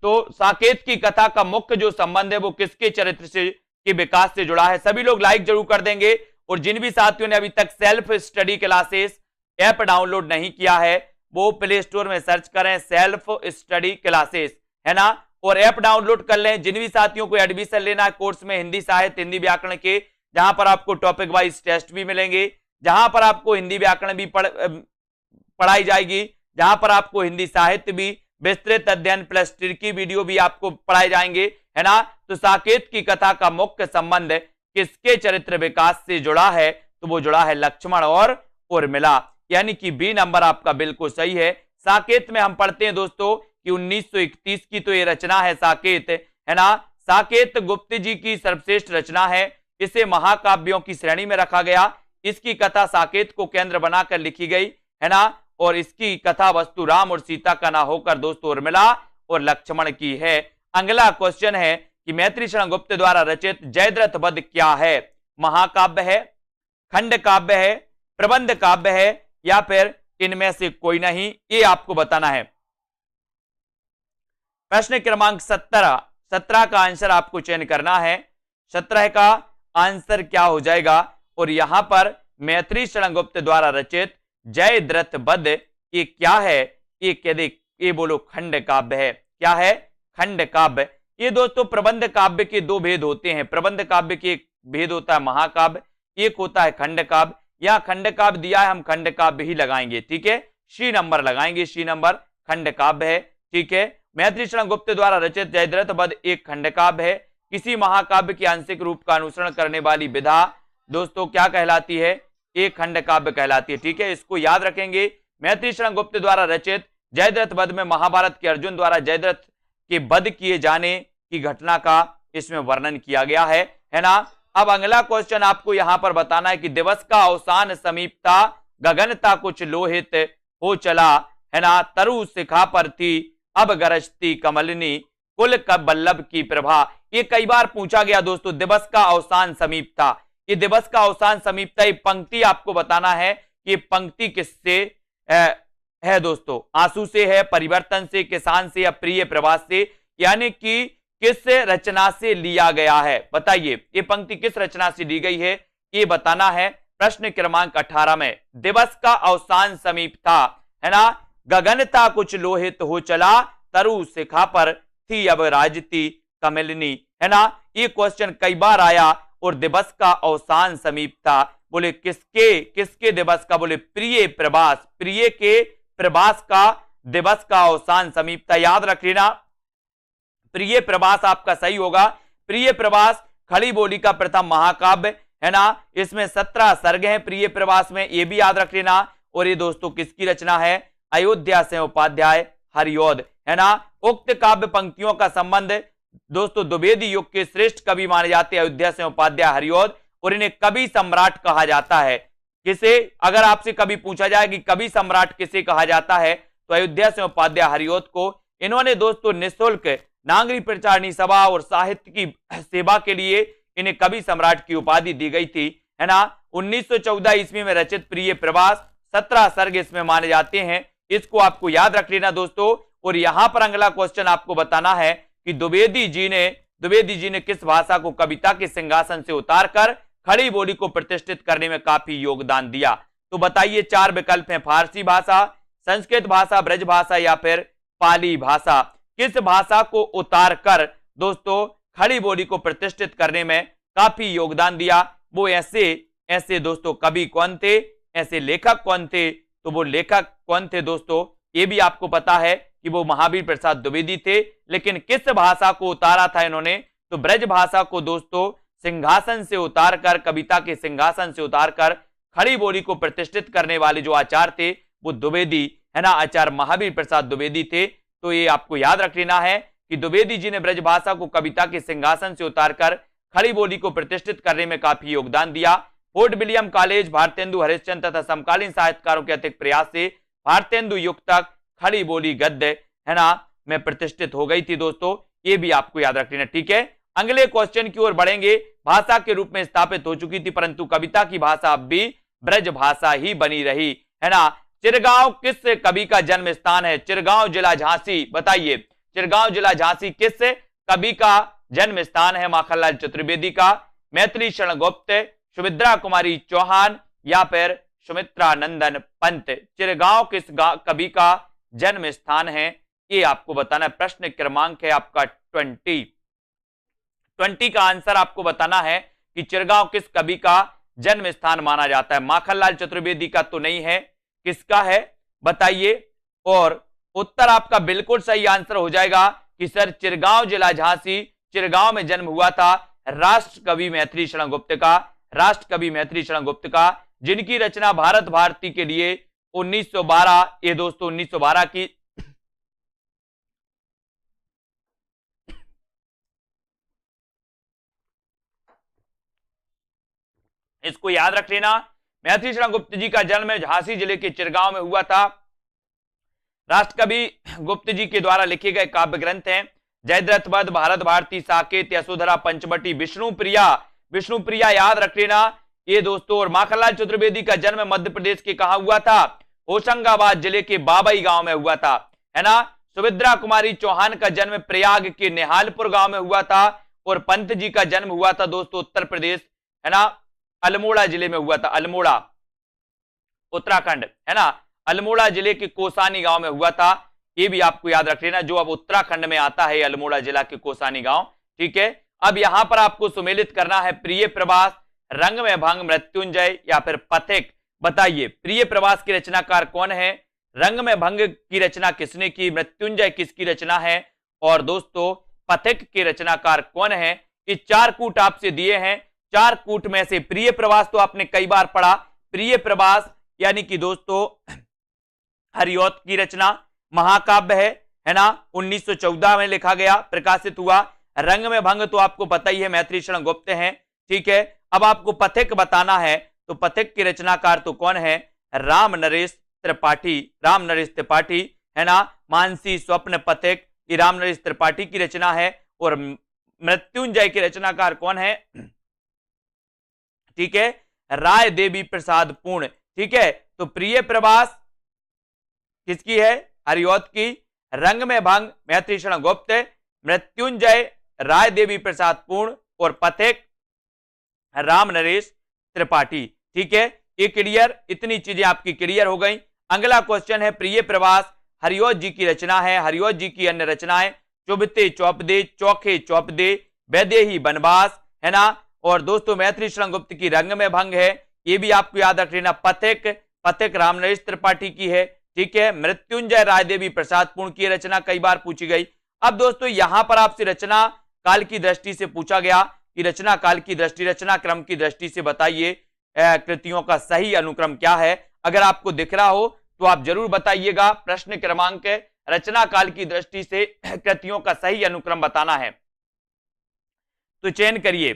तो साकेत की कथा का मुख्य जो संबंध है वो किसके चरित्र से के विकास से जुड़ा है? सभी लोग लाइक जरूर कर देंगे। और जिन भी साथियों ने अभी तक self study classes app download नहीं किया है वो प्ले स्टोर में सर्च करें सेल्फ स्टडी क्लासेस, है ना, और ऐप डाउनलोड कर लें। जिन भी साथियों को एडमिशन लेना है कोर्स में हिंदी साहित्य, हिंदी व्याकरण के, जहां पर आपको टॉपिक वाइज टेस्ट भी मिलेंगे, जहां पर आपको हिंदी व्याकरण भी पढ़ाई जाएगी, जहां पर आपको हिंदी साहित्य भी, विस्तृत अध्ययन प्लस ट्रिकी वीडियो भी आपको पढ़ाए जाएंगे, है ना। तो साकेत की कथा का मुख्य संबंध किसके चरित्र विकास से जुड़ा है? तो वो जुड़ा है लक्ष्मण और उर्मिला, यानी कि बी नंबर आपका बिल्कुल सही है। साकेत में हम पढ़ते हैं दोस्तों कि 1931 की तो ये रचना है साकेत, है ना। साकेत गुप्त जी की सर्वश्रेष्ठ रचना है, इसे महाकाव्यों की श्रेणी में रखा गया। इसकी कथा साकेत को केंद्र बनाकर लिखी गई, है ना, और इसकी कथा वस्तु राम और सीता का ना होकर दोस्तों उर्मिला और लक्ष्मण की है। अगला क्वेश्चन है कि मैथिली शरण गुप्त द्वारा रचित जयद्रथ वध क्या है? महाकाव्य है, खंड काव्य है, प्रबंध काव्य है, या फिर इनमें से कोई नहीं? ये आपको बताना है। प्रश्न क्रमांक 17 का आंसर आपको चयन करना है। 17 का आंसर क्या हो जाएगा? और यहां पर मैथिली शरण गुप्त द्वारा रचित जयद्रथ वध ये क्या है? ये कह दे, ये बोलो खंड काव्य है। क्या है? खंड काव्य। ये दोस्तों प्रबंध काव्य के 2 भेद होते हैं। प्रबंध काव्य के एक भेद होता है महाकाव्य, एक होता है खंड काव्य। यहां खंड काव्य दिया है, हम खंड काव्य ही लगाएंगे, ठीक है, सी नंबर लगाएंगे, सी नंबर खंड काव्य है, ठीक है। मैथिली शरण गुप्त द्वारा रचित जयद्रथ वध एक खंड काव्य है। किसी महाकाव्य के आंशिक रूप का अनुसरण करने वाली विधा दोस्तों क्या कहलाती है? एक खंड काव्य कहलाती है, ठीक है, इसको याद रखेंगे। मैथिली शरण गुप्त द्वारा रचित जयद्रथ वध में महाभारत के अर्जुन द्वारा जयद्रथ के वध किए जाने की घटना का इसमें वर्णन किया गया है ना। अब अगला क्वेश्चन आपको यहां पर बताना है कि दिवस का अवसान समीपता, गगनता कुछ लोहित हो चला, है ना, तरु शिखा पर थी अब गरजती कमलिनी, कुल कब बल्लभ की प्रभा। ये कई बार पूछा गया दोस्तों, दिवस का अवसान समीपता। ये दिवस का अवसान समीपता, ये पंक्ति आपको बताना है कि पंक्ति किससे है दोस्तों? आंसू से है, परिवर्तन से, किसान से, या प्रिय प्रवास से? यानी कि किस रचना से लिया गया है? बताइए, ये पंक्ति किस रचना से ली गई है, ये बताना है। प्रश्न क्रमांक 18 में दिवस का अवसान समीप था, है ना, गगनता कुछ लोहित हो चला, तरु शिखा पर थी अब राजती कमलिनी, है ना। ये क्वेश्चन कई बार आया। और दिवस का अवसान समीप था, बोले किसके किसके दिवस का? बोले प्रिय प्रभास, प्रिय के प्रभास का दिवस का अवसान समीप था। याद रख लेना, प्रिय प्रभास आपका सही होगा। प्रिय प्रभास खड़ी बोली का प्रथम महाकाव्य, है ना। इसमें 17 सर्ग हैं प्रिय प्रभास में, ये भी याद रख लेना। और ये दोस्तों किसकी रचना है? अयोध्या से उपाध्याय हरिऔध, है ना। उक्त काव्य पंक्तियों का संबंध दोस्तों द्विवेदी युग के श्रेष्ठ कवि माने जाते हैं अयोध्या से उपाध्याय हरिऔध, और इन्हें कवि सम्राट कहा जाता है। किसे, अगर आपसे कभी पूछा जाए कि कवि सम्राट किसे कहा जाता है, तो अयोध्या से उपाध्याय हरिऔध को। इन्होंने दोस्तों निःशुल्क नागरी प्रचारणी सभा और साहित्य की सेवा के लिए इन्हें कवि सम्राट की उपाधि दी गई थी, है ना। 1914 ईस्वी में रचित प्रिय प्रभास 17 सर्ग इसमें माने जाते हैं। इसको आपको याद रख लेना दोस्तों। और यहां पर अगला क्वेश्चन आपको बताना है कि द्विवेदी जी ने किस भाषा को कविता के सिंहासन से उतारकर खड़ी बोली को प्रतिष्ठित करने में काफी योगदान दिया? तो बताइए, 4 विकल्प हैं, फारसी भाषा, संस्कृत भाषा, ब्रज भाषा या फिर पाली भाषा। किस भाषा को उतारकर दोस्तों खड़ी बोली को प्रतिष्ठित करने में काफी योगदान दिया? वो ऐसे दोस्तों कवि कौन थे, ऐसे लेखक कौन थे? तो वो लेखक कौन थे दोस्तों, ये भी आपको पता है कि वो महावीर प्रसाद द्विवेदी थे। लेकिन किस भाषा को उतारा था इन्होंने? तो ब्रज भाषा को दोस्तों सिंहासन से उतारकर, कविता के सिंहासन से उतारकर खड़ी बोली को प्रतिष्ठित करने वाले जो आचार्य थे वो द्विवेदी, है ना, आचार्य महावीर प्रसाद द्विवेदी थे। तो ये आपको याद रख लेना है कि द्विवेदी जी ने ब्रज भाषा को कविता के सिंहासन से उतारकर खड़ी बोली को प्रतिष्ठित करने में काफी योगदान दिया। Fort William college Bharatendu Harishchandra तथा समकालीन साहित्यकारों के अतिरिक्त प्रयास से भारतेंदु युग तक खड़ी बोली गद्य, है ना, में प्रतिष्ठित हो गई थी दोस्तों। ये भी आपको याद रख लेना, ठीक है। अगले क्वेश्चन की ओर बढ़ेंगे। भाषा के रूप में स्थापित हो चुकी थी, परंतु कविता की भाषा अब भी ब्रज भाषा ही बनी रही, है ना। चिरगांव किस कवि का जन्म स्थान है? चिरगांव जिला झांसी, बताइए, चिरगांव जिला झांसी किस कवि का जन्म स्थान है? माखनलाल चतुर्वेदी का, मैथिली शरण गुप्त, सुमित्रा कुमारी चौहान या फिर सुमित्रा नंदन पंत? चिरगांव किस कवि का जन्म स्थान है, ये आपको बताना है। प्रश्न क्रमांक है आपका 20 का आंसर आपको बताना है कि चिरगांव किस कवि का जन्म स्थान माना जाता है। माखनलाल चतुर्वेदी का तो नहीं है, किसका है बताइए। और उत्तर आपका बिल्कुल सही आंसर हो जाएगा कि सर चिरगांव जिला झांसी, चिरगांव में जन्म हुआ था राष्ट्र कवि मैथिली शरण गुप्त का, राष्ट्र कवि मैथिली शरण गुप्त का, जिनकी रचना भारत भारती के लिए 1912, ये दोस्तों 1912 की इसको याद रख लेना। मैथिली शरण गुप्त जी का जन्म झांसी जिले के चिरगांव में हुआ था। राष्ट्र कवि गुप्त जी के द्वारा लिखे गए काव्य ग्रंथ हैं जयद्रथ वध, भारत भारती, साकेत, यशोधरा, पंचवटी, विष्णुप्रिया, विष्णुप्रिया याद रख लेना ये दोस्तों। और माखनलाल चतुर्वेदी का जन्म मध्य प्रदेश के कहा हुआ था? होशंगाबाद जिले के बाबई गांव में हुआ था, है ना। सुमित्रा कुमारी चौहान का जन्म प्रयाग के निहालपुर गांव में हुआ था। और पंत जी का जन्म हुआ था दोस्तों उत्तर प्रदेश, है ना, अल्मोड़ा जिले में हुआ था, अल्मोड़ा उत्तराखंड, है ना, अल्मोड़ा जिले के कोसानी गांव में हुआ था। ये भी आपको याद रख लेना, जो अब उत्तराखंड में आता है अल्मोड़ा जिला के कोसानी गांव, ठीक है। अब यहां पर आपको सुमेलित करना है प्रिय प्रवास, रंग में भंग, मृत्युंजय या फिर पथिक। बताइए प्रिय प्रवास की रचनाकार कौन है, रंग में भंग की रचना किसने की, मृत्युंजय किसकी रचना है, और दोस्तों पथिक के रचनाकार कौन है। ये 4 कूट आपसे दिए हैं। 4 कूट में से प्रिय प्रवास तो आपने कई बार पढ़ा। प्रिय प्रवास यानी कि दोस्तों हरिऔध की रचना, महाकाव्य है ना, 1914 में लिखा गया, प्रकाशित हुआ। रंग में भंग तो आपको पता ही है, मैथिली शरण गुप्त हैं, ठीक है। अब आपको पथिक बताना है, तो पथिक के रचनाकार तो कौन है, राम नरेश त्रिपाठी, राम नरेश त्रिपाठी, है ना। मानसी स्वप्न पथिक, ये राम नरेश त्रिपाठी की रचना है। और मृत्युंजय के रचनाकार कौन है, ठीक है, राय देवी प्रसाद पूर्ण, ठीक है। तो प्रिय प्रवास किसकी है, हरिऔध की, रंग में भंग मैथिली शरण गुप्त, मृत्युंजय राय देवी प्रसाद पूर्ण और पथिक राम नरेश त्रिपाठी। ठीक है, ये क्लियर, इतनी चीजें आपकी क्लियर हो गई। अगला क्वेश्चन है प्रिय प्रवास हरिओत जी की रचना है। हरिओत जी की अन्य रचनाएं चुभते चौपदे, चौखे चौपदे, वैदेही बनवास, है ना। और दोस्तों मैथिली शरण गुप्त की रंग में भंग है, ये भी आपको याद रख लेना। पथिक, पथिक रामनरेश त्रिपाठी की है। ठीक है, मृत्युंजय राय देवी प्रसाद पूर्ण की रचना कई बार पूछी गई। अब दोस्तों यहां पर आपसे रचना काल की दृष्टि से पूछा गया कि रचना काल की दृष्टि, रचना क्रम की दृष्टि से बताइए कृतियों का सही अनुक्रम क्या है। अगर आपको दिख रहा हो तो आप जरूर बताइएगा। प्रश्न क्रमांक रचना काल की दृष्टि से कृतियों का सही अनुक्रम बताना है तो चयन करिए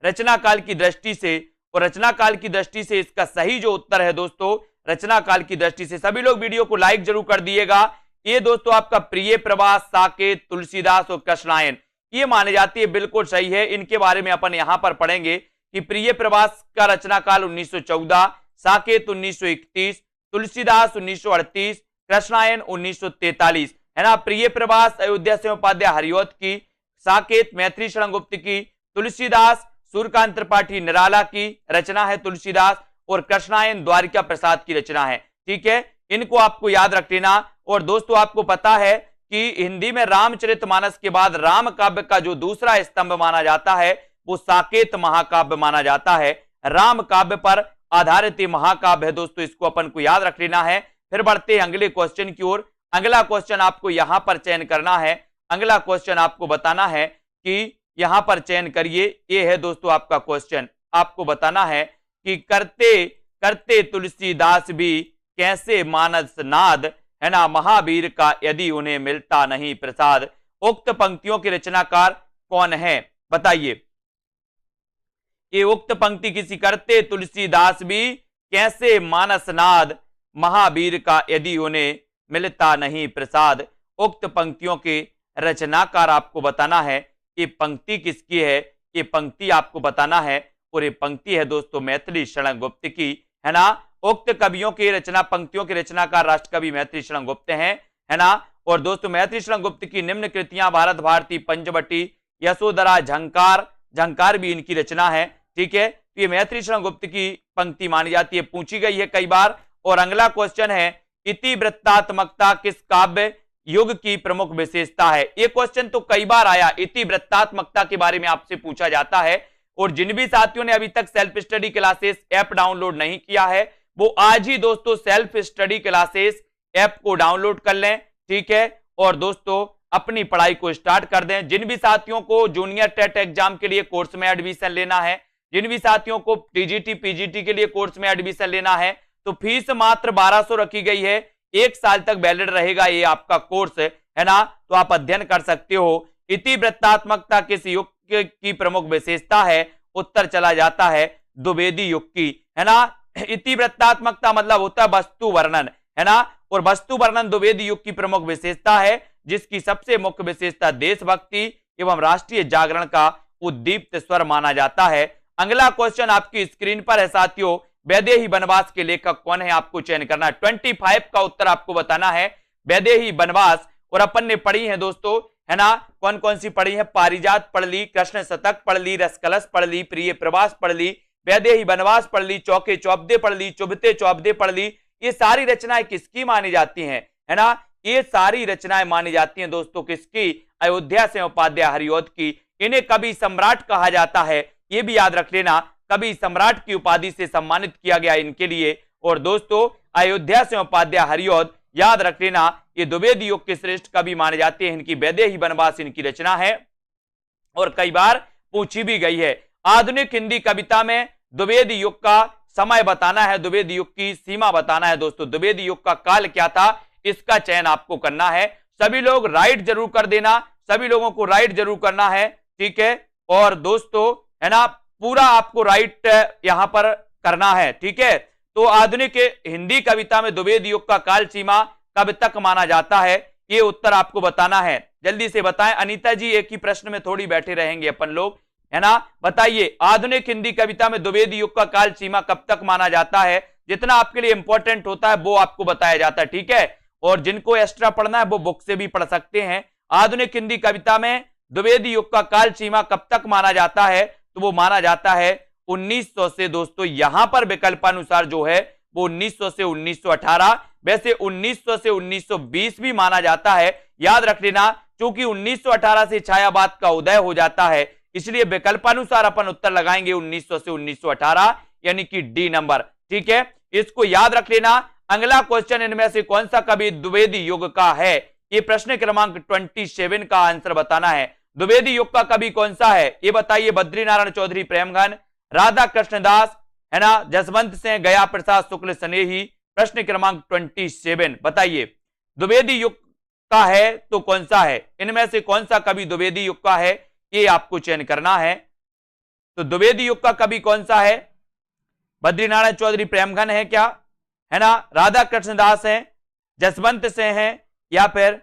रचना काल की दृष्टि से। और रचना काल की दृष्टि से इसका सही जो उत्तर है दोस्तों, रचना काल की दृष्टि से, सभी लोग वीडियो को लाइक जरूर कर दिएगा। ये दोस्तों आपका प्रिय प्रवास, साकेत, तुलसीदास और कृष्णायन, ये माने जाती है, बिल्कुल सही है। इनके बारे में अपन यहां पर पढ़ेंगे कि प्रिय प्रवास का रचना काल 1914, साकेत 1931, तुलसीदास 1938, कृष्णायन 1943, है ना। प्रिय प्रवास अयोध्या से उपाध्याय हरिओत की, साकेत मैथिली शरण गुप्त की, तुलसीदास सूर्यकांत त्रिपाठी निराला की रचना है तुलसीदास, और कृष्णायन द्वारिका प्रसाद की रचना है। ठीक है, इनको आपको याद रख लेना। और दोस्तों आपको पता है कि हिंदी में रामचरितमानस के बाद राम काव्य का जो दूसरा स्तंभ माना जाता है वो साकेत महाकाव्य माना जाता है। राम काव्य पर आधारित महाकाव्य है दोस्तों, इसको अपन को याद रख लेना है। फिर बढ़ते हैं अगले क्वेश्चन की ओर। अगला क्वेश्चन आपको यहां पर चयन करना है। अगला क्वेश्चन आपको बताना है कि यहां पर चयन करिए, ये है दोस्तों आपका क्वेश्चन। आपको बताना है कि करते करते तुलसीदास भी कैसे मानस नाद, है ना, महावीर का यदि उन्हें मिलता नहीं प्रसाद। उक्त पंक्तियों के रचनाकार कौन है बताइए। ये उक्त पंक्ति किसी करते तुलसीदास भी कैसे मानस नाद, महावीर का यदि उन्हें मिलता नहीं प्रसाद। उक्त पंक्तियों के रचनाकार आपको बताना है। ये पंक्ति किसकी है, ये पंक्ति आपको बताना है। और ये पंक्ति है दोस्तों मैथिली शरण गुप्त की, है ना। उक्त कवियों की रचना पंक्तियों के रचनाकार राष्ट्रकवि मैथिली शरण गुप्त हैं, है ना। और दोस्तों मैथिली शरण गुप्त की निम्न कृतियां भारत भारती, पंचवटी, यशोधरा, झंकार, झंकार भी इनकी रचना है। ठीक है, तो ये मैथिली शरण गुप्त की पंक्ति मानी जाती है, पूछी गई है कई बार। और अगला क्वेश्चन है इतिवृत्तात्मकता किस काव्य युग की प्रमुख विशेषता है। ये क्वेश्चन तो कई बार आया, इतिवृत्तात्मकता के बारे में आपसे पूछा जाता है। और जिन भी साथियों ने अभी तक self study classes app download नहीं किया है वो आज ही दोस्तों सेल्फ स्टडी क्लासेस ऐप को डाउनलोड कर लें। ठीक है, और दोस्तों अपनी पढ़ाई को स्टार्ट कर दें। जिन भी साथियों को जूनियर टेट एग्जाम के लिए कोर्स में एडमिशन लेना है, जिन भी साथियों को टीजीटी पीजीटी के लिए कोर्स में एडमिशन लेना है, तो फीस मात्र 1200 रखी गई है। 1 साल तक वैलिड रहेगा ये आपका कोर्स, है ना। तो आप अध्ययन कर सकते हो। इतिवृत्तात्मकता किस युग की प्रमुख विशेषता है, उत्तर चला जाता है द्विवेदी युग की, है ना। इतिवृत्तात्मकता मतलब होता है वस्तु वर्णन, है ना। और वस्तु वर्णन द्विवेदी युग की प्रमुख विशेषता है, जिसकी सबसे मुख्य विशेषता देशभक्ति एवं राष्ट्रीय जागरण का उद्दीप्त स्वर माना जाता है। अगला क्वेश्चन आपकी स्क्रीन पर है साथियों, वैदेही बनवास के लेखक कौन है, आपको चयन करना है। 25 का उत्तर आपको बताना है। वैदेही बनवास, और अपन ने पढ़ी है दोस्तों, है ना, कौन कौन सी पढ़ी है, पारिजात पढ़ ली, कृष्ण शतक पढ़ ली, रसकलश पढ़ ली, प्रिय प्रवास पढ़ ली, वैदेही बनवास पढ़ ली, चौके चौपदे पढ़ ली, चुभते चौपदे पढ़ ली। ये सारी रचनाएं किसकी मानी जाती हैं, है ना। ये सारी रचनाएं मानी जाती हैं दोस्तों किसकी, अयोध्या से उपाध्याय हरिओत की। इन्हें कवि सम्राट कहा जाता है, ये भी याद रख लेना। कवि सम्राट की उपाधि से सम्मानित किया गया इनके लिए। और दोस्तों अयोध्या से उपाध्याय हरिओत, याद रख लेना, ये द्विवेदी युग के श्रेष्ठ कवि माने जाते हैं। इनकी वैदेही बनवास इनकी रचना है और कई बार पूछी भी गई है। आधुनिक हिंदी कविता में द्विवेदी युग का समय बताना है, द्विवेदी युग की सीमा बताना है दोस्तों। द्विवेदी युग का काल क्या था, इसका चयन आपको करना है। सभी लोग राइट जरूर कर देना, सभी लोगों को राइट जरूर करना है। ठीक है, और दोस्तों है ना, पूरा आपको राइट यहां पर करना है। ठीक है, तो आधुनिक हिंदी कविता में द्विवेदी युग का काल सीमा कब तक माना जाता है, ये उत्तर आपको बताना है। जल्दी से बताएं अनीता जी, एक ही प्रश्न में थोड़ी बैठे रहेंगे अपन लोग, है ना। बताइए आधुनिक हिंदी कविता में द्विवेदी युग का काल सीमा कब तक माना जाता है। जितना आपके लिए इंपॉर्टेंट होता है वो आपको बताया जाता है। ठीक है, और जिनको एक्स्ट्रा पढ़ना है वो बुक से भी पढ़ सकते हैं। आधुनिक हिंदी कविता में द्विवेदी युग का काल सीमा कब तक माना जाता है, तो वो माना जाता है 1900 से दोस्तों, यहां पर विकल्पानुसार जो है वो 1900 से 1918, वैसे 1900 से 1920 भी माना जाता है। याद रख लेना, क्योंकि 1918 से छायावाद का उदय हो जाता है, इसलिए विकल्पानुसार अपन उत्तर लगाएंगे 1900 से 1918, यानी कि डी नंबर। ठीक है, इसको याद रख लेना। अगला क्वेश्चन, इनमें से कौन सा कवि द्विवेदी युग का है, ये प्रश्न क्रमांक 27 का आंसर बताना है। द्विवेदी युग का कवि कौन सा है, ये बताइए। बद्रीनारायण चौधरी प्रेमघन, राधा कृष्णदास, है ना, जसवंत सिंह, गया प्रसाद शुक्ल स्नेही। प्रश्न क्रमांक 27 बताइए, द्विवेदी युग का है तो कौन सा है, इनमें से कौन सा कवि द्विवेदी युग का है, ये आपको चयन करना है। तो द्विवेदी युग का कवि कौन सा है, बद्रीनारायण चौधरी प्रेमघन है क्या, है ना, राधा कृष्णदास है, जसवंत सिंह है, या फिर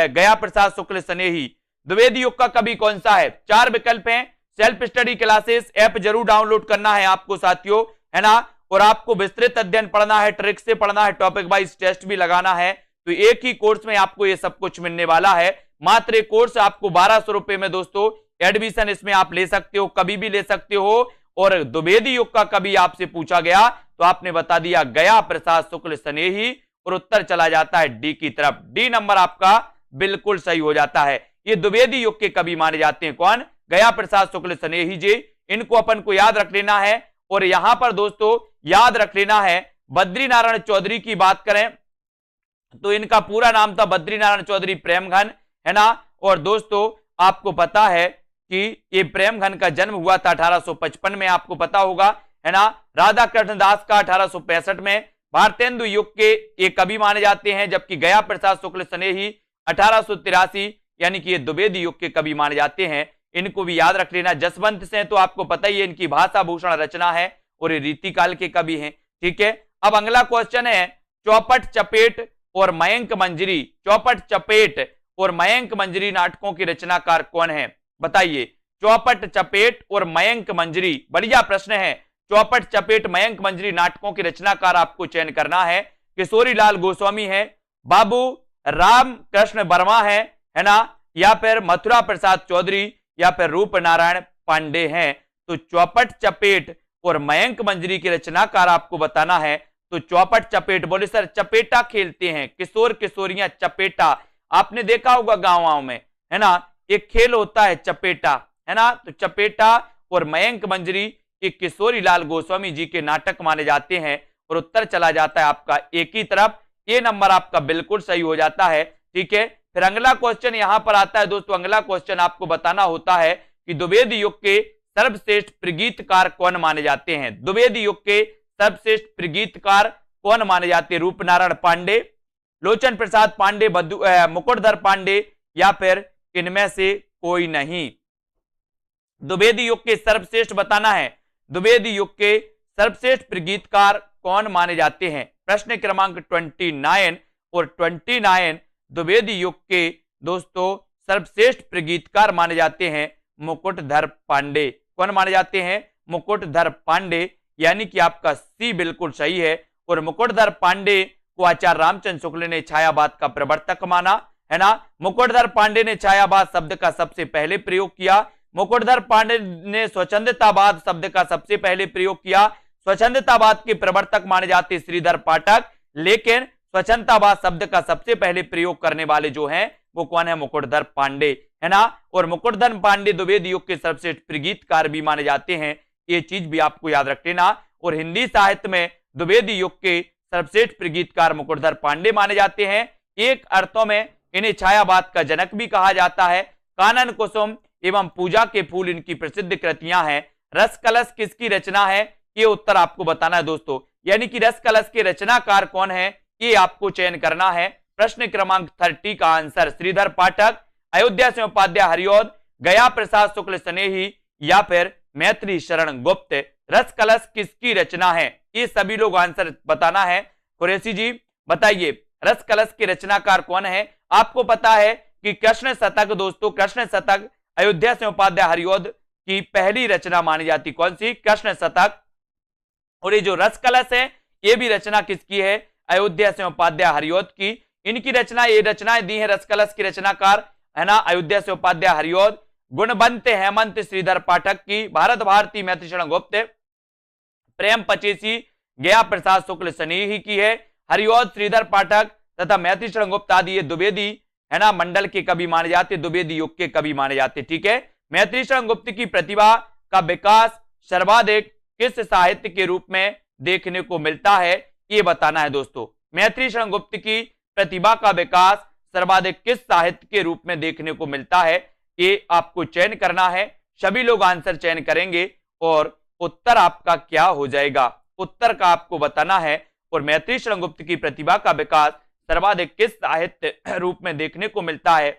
गया प्रसाद शुक्ल स्नेही। द्विवेदी युग का कवि कौन सा है, 4 विकल्प हैं। सेल्फ स्टडी क्लासेस ऐप जरूर डाउनलोड करना है आपको साथियों, है ना, और आपको विस्तृत अध्ययन पढ़ना है, ट्रिक से पढ़ना है, टॉपिक वाइज टेस्ट भी लगाना है। तो एक ही कोर्स में आपको ये सब कुछ मिलने वाला है। मात्र एक कोर्स आपको 1200 रुपए में दोस्तों, एडमिशन इसमें आप ले सकते हो, कभी भी ले सकते हो। और द्विवेदी युग का कभी आपसे पूछा गया तो आपने बता दिया गया प्रसाद शुक्ल स्नेही, और उत्तर चला जाता है डी की तरफ। डी नंबर आपका बिल्कुल सही हो जाता है। ये द्विवेदी युग के कवि माने जाते हैं, कौन, गया प्रसाद शुक्ल स्नेही जी। इनको अपन को याद रख लेना है। और यहां पर दोस्तों याद रख लेना है, बद्रीनारायण चौधरी की बात करें तो इनका पूरा नाम था बद्रीनारायण चौधरी प्रेमघन, है ना। और दोस्तों आपको पता है कि ये प्रेमघन का जन्म हुआ था 1855 में, आपको पता होगा, है ना। राधा कृष्णदास का 1865 में। भारतेंदु युग के ये कवि माने जाते हैं, जबकि गया प्रसाद शुक्ल स्नेही 1883, यानी कि ये द्विवेदी युग के कवि माने जाते हैं। इनको भी याद रख लेना। जसवंत सिंह तो आपको पता ही है, इनकी भाषा भूषण रचना है और ये रीतिकाल के कवि हैं। ठीक है, अब अगला क्वेश्चन है, चौपट चपेट और मयंक मंजरी। चौपट चपेट और मयंक मंजरी नाटकों की रचनाकार कौन है, बताइए। चौपट चपेट और मयंक मंजरी, बढ़िया प्रश्न है। चौपट चपेट मयंक मंजरी नाटकों के रचनाकार आपको चयन करना है। किशोरी लाल गोस्वामी है, बाबू राम कृष्ण वर्मा है ना, या फिर मथुरा प्रसाद चौधरी, या फिर रूप नारायण पांडे हैं। तो चौपट चपेट और मयंक मंजरी के रचनाकार आपको बताना है। तो चौपट चपेट, बोले सर चपेटा खेलते हैं, किशोर किशोरियां चपेटा, आपने देखा होगा गांव में, है ना, एक खेल होता है चपेटा, है ना। तो चपेटा और मयंक मंजरी एक किशोरी लाल गोस्वामी जी के नाटक माने जाते हैं, और उत्तर चला जाता है आपका एक ही तरफ। ये नंबर आपका बिल्कुल सही हो जाता है। ठीक है, फिर अगला क्वेश्चन यहां पर आता है दोस्तों। अगला क्वेश्चन आपको बताना होता है कि द्विवेदी युग के सर्वश्रेष्ठ प्रगीतकार कौन माने जाते हैं। द्विवेदी युग के सर्वश्रेष्ठ प्रगीतकार कौन माने जाते हैं, रूपनारायण पांडे, लोचन प्रसाद पांडे, मुकुटधर पांडे, या फिर इनमें से कोई नहीं। द्विवेदी युग के सर्वश्रेष्ठ बताना है, द्विवेदी युग के सर्वश्रेष्ठ प्रगीतकार कौन माने जाते हैं। प्रश्न क्रमांक 29 और 29 द्विवेदी युग के दोस्तों सर्वश्रेष्ठ प्रगीतकार माने जाते हैं मुकुटधर पांडे। कौन माने जाते हैं, मुकुटधर पांडे, यानी कि आपका सी बिल्कुल सही है। और मुकुटधर पांडे को आचार्य रामचंद्र शुक्ल ने छायावाद का प्रवर्तक माना, है ना। मुकुटधर पांडे ने छायावाद शब्द का सबसे पहले प्रयोग किया। मुकुटधर पांडे ने स्वच्छंदतावाद शब्द का सबसे पहले प्रयोग किया। स्वच्छंदतावाद के प्रवर्तक माने जाते श्रीधर पाठक, लेकिन स्वच्छंदतावाद शब्द का सबसे पहले प्रयोग करने वाले जो हैं वो कौन है, मुकुटधर पांडे, है ना। और मुकुटधर पांडे द्विवेदी युग के सर्वश्रेष्ठ प्रगीतकार भी माने जाते हैं, ये चीज भी आपको याद रख लेना। और हिंदी साहित्य में द्विवेदी युग के सर्वश्रेष्ठ प्रगीतकार मुकुटधर पांडे माने जाते हैं। एक अर्थों में इन्हें छायावाद का जनक भी कहा जाता है। कानन कुसुम एवं पूजा के फूल इनकी प्रसिद्ध कृतियां हैं। रस कलश किसकी रचना है, ये उत्तर आपको बताना है दोस्तों, यानी कि रस कलश के रचनाकार कौन है, ये आपको चयन करना है। प्रश्न क्रमांक 30 का आंसर श्रीधर पाठक, अयोध्या सिंह उपाध्याय हरिऔध, गया प्रसाद शुक्ल स्नेही, या फिर मैत्री शरण गुप्त। रस कलश किसकी रचना है, ये सभी लोग आंसर बताना है। कुरैशी जी बताइए, रस कलश के रचनाकार कौन है। आपको पता है कि कृष्ण शतक दोस्तों, कृष्ण शतक अयोध्या सिंह उपाध्याय हरिऔध की पहली रचना मानी जाती, कौन सी, कृष्ण शतक। और ये जो रस कलश है ये भी रचना किसकी है, अयोध्या सिंह उपाध्याय हरिऔध की। इनकी रचना, ये रचनाएं दी है रस कलश की रचनाकार है ना, अयोध्या से उपाध्याय हरिऔध, गुणवंत हेमंत श्रीधर पाठक की, भारत भारती मैत्रीशरण गुप्त, प्रेम पचेसी गया प्रसाद शुक्ल सनेही की है, हरिऔध श्रीधर पाठक तथा मैत्रीशरण गुप्त आदि ये द्विवेदी है ना मंडल के कवि माने जाते, द्विवेदी युग के कवि माने जाते। ठीक है, मैत्रीशरण गुप्त की प्रतिभा का विकास सर्वाधिक किस साहित्य के रूप में देखने को मिलता है, ये बताना है दोस्तों। मैत्रीशरण गुप्त की प्रतिभा का विकास सर्वाधिक किस साहित्य के रूप में देखने को मिलता है, ये आपको चयन करना है। सभी लोग आंसर चयन करेंगे और उत्तर आपका क्या हो जाएगा, उत्तर का आपको बताना है। और मैत्रीशरण गुप्त की प्रतिभा का विकास सर्वाधिक किस साहित्य रूप में देखने को मिलता है,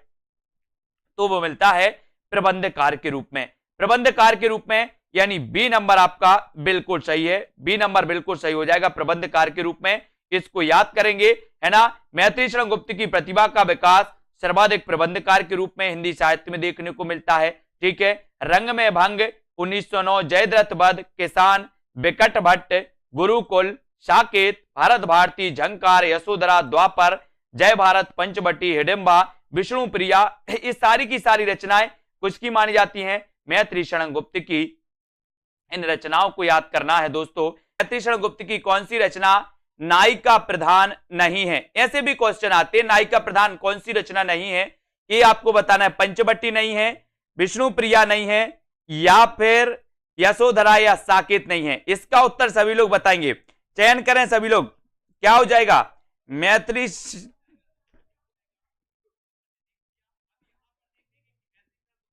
तो वो मिलता है प्रबंधकार के रूप में। प्रबंधकार के रूप में यानी बी नंबर आपका बिल्कुल सही है, बी नंबर बिल्कुल सही हो जाएगा, प्रबंधकार के रूप में। इसको याद करेंगे है ना। मैत्रीशरण गुप्त की प्रतिभा का विकास सर्वाधिक प्रबंधकार के रूप में हिंदी साहित्य में देखने को मिलता है। ठीक है, रंग में भंग 1909, जयद्रथ वध, किसान, विकट भट्ट, गुरुकुल, साकेत, भारत भारती, झंकार, यशोधरा, द्वापर, जय भारत, पंचवटी, हिडिंबा, विष्णु प्रिया, इस सारी की सारी रचनाएं किसकी मानी जाती हैं, मैत्रीशरण गुप्त की। इन रचनाओं को याद करना है दोस्तों। मैत्रीशरण गुप्त की कौन सी रचना नायिका प्रधान नहीं है, ऐसे भी क्वेश्चन आते हैं, नायिका प्रधान कौन सी रचना नहीं है, ये आपको बताना है। पंचवटी नहीं है, विष्णु प्रिया नहीं है, या फिर यशोधरा या साकेत नहीं है। इसका उत्तर सभी लोग बताएंगे, चयन करें सभी लोग, क्या हो जाएगा।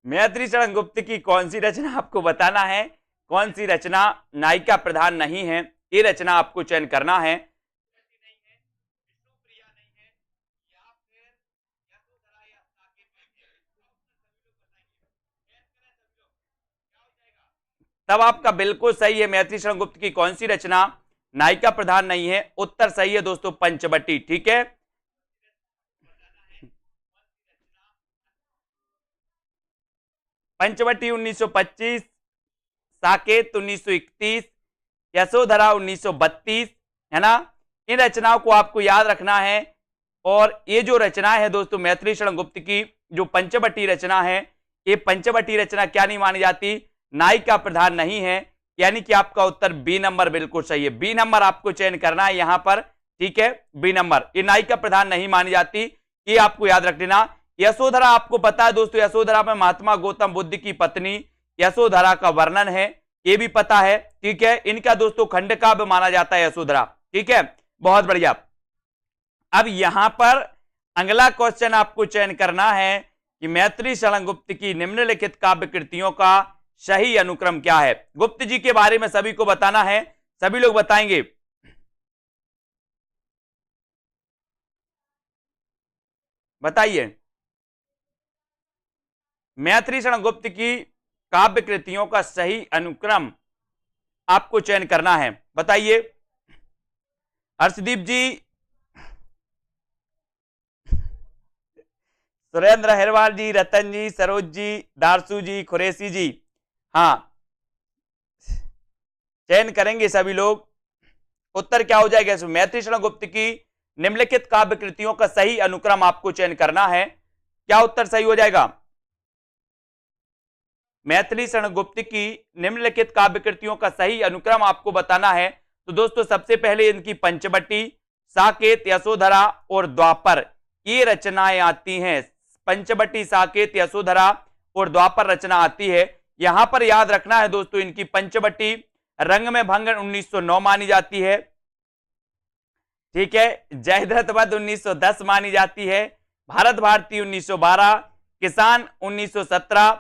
मैत्रीशरण गुप्त की कौन सी रचना आपको बताना है, कौन सी रचना नायिका प्रधान नहीं है, ये रचना आपको चयन करना है। तब आपका बिल्कुल सही है, मैत्रीशरण गुप्त की कौन सी रचना नायिका प्रधान नहीं है, उत्तर सही है दोस्तों, पंचवटी। ठीक है, पंचवटी 1925, साकेत 1931, यशोधरा 1932, है ना। इन रचनाओं को आपको याद रखना है। और ये जो रचना है दोस्तों मैत्रीशरण गुप्त की, जो पंचवटी रचना है, ये पंचवटी रचना क्या नहीं मानी जाती, नायिका प्रधान नहीं है, यानी कि आपका उत्तर बी नंबर बिल्कुल सही है। बी नंबर आपको चयन करना है यहां पर। ठीक है, बी नंबर, ये नायिका प्रधान नहीं मानी जाती, ये आपको याद रख लेना। यशोधरा आपको पता है दोस्तों, यशोधरा में महात्मा गौतम बुद्ध की पत्नी यशोधरा का वर्णन है, ये भी पता है। ठीक है, इनका दोस्तों खंड काव्य माना जाता है यशोधरा। ठीक है, बहुत बढ़िया। अब यहां पर अगला क्वेश्चन आपको चयन करना है कि मैत्रीशरण गुप्त की निम्नलिखित काव्य कृतियों का सही अनुक्रम क्या है। गुप्त जी के बारे में सभी को बताना है, सभी लोग बताएंगे। बताइए, मैत्रीशरण गुप्त की काव्य कृतियों का सही अनुक्रम आपको चयन करना है, बताइए। हर्षदीप जी, सुरेंद्र अहिरवाल जी, रतन जी, सरोज जी, दारसू जी, खुरेसी जी, हाँ चयन करेंगे सभी लोग। उत्तर क्या हो जाएगा, मैत्रीशरण गुप्त की निम्नलिखित काव्य कृतियों का सही अनुक्रम आपको चयन करना है, क्या उत्तर सही हो जाएगा। मैत्रीशरण गुप्त की निम्नलिखित काव्य कृतियों का सही अनुक्रम आपको बताना है। तो दोस्तों सबसे पहले इनकी पंचवटी, साकेत, यशोधरा और द्वापर ये रचनाएं आती हैं। पंचवटी, साकेत, यशोधरा और द्वापर रचना आती है। यहां पर याद रखना है दोस्तों, इनकी पंचवटी रंग में भंग 1909 मानी जाती है। ठीक है, जयद्रथ वध 1910 मानी जाती है, भारत भारती 1912, किसान 1917,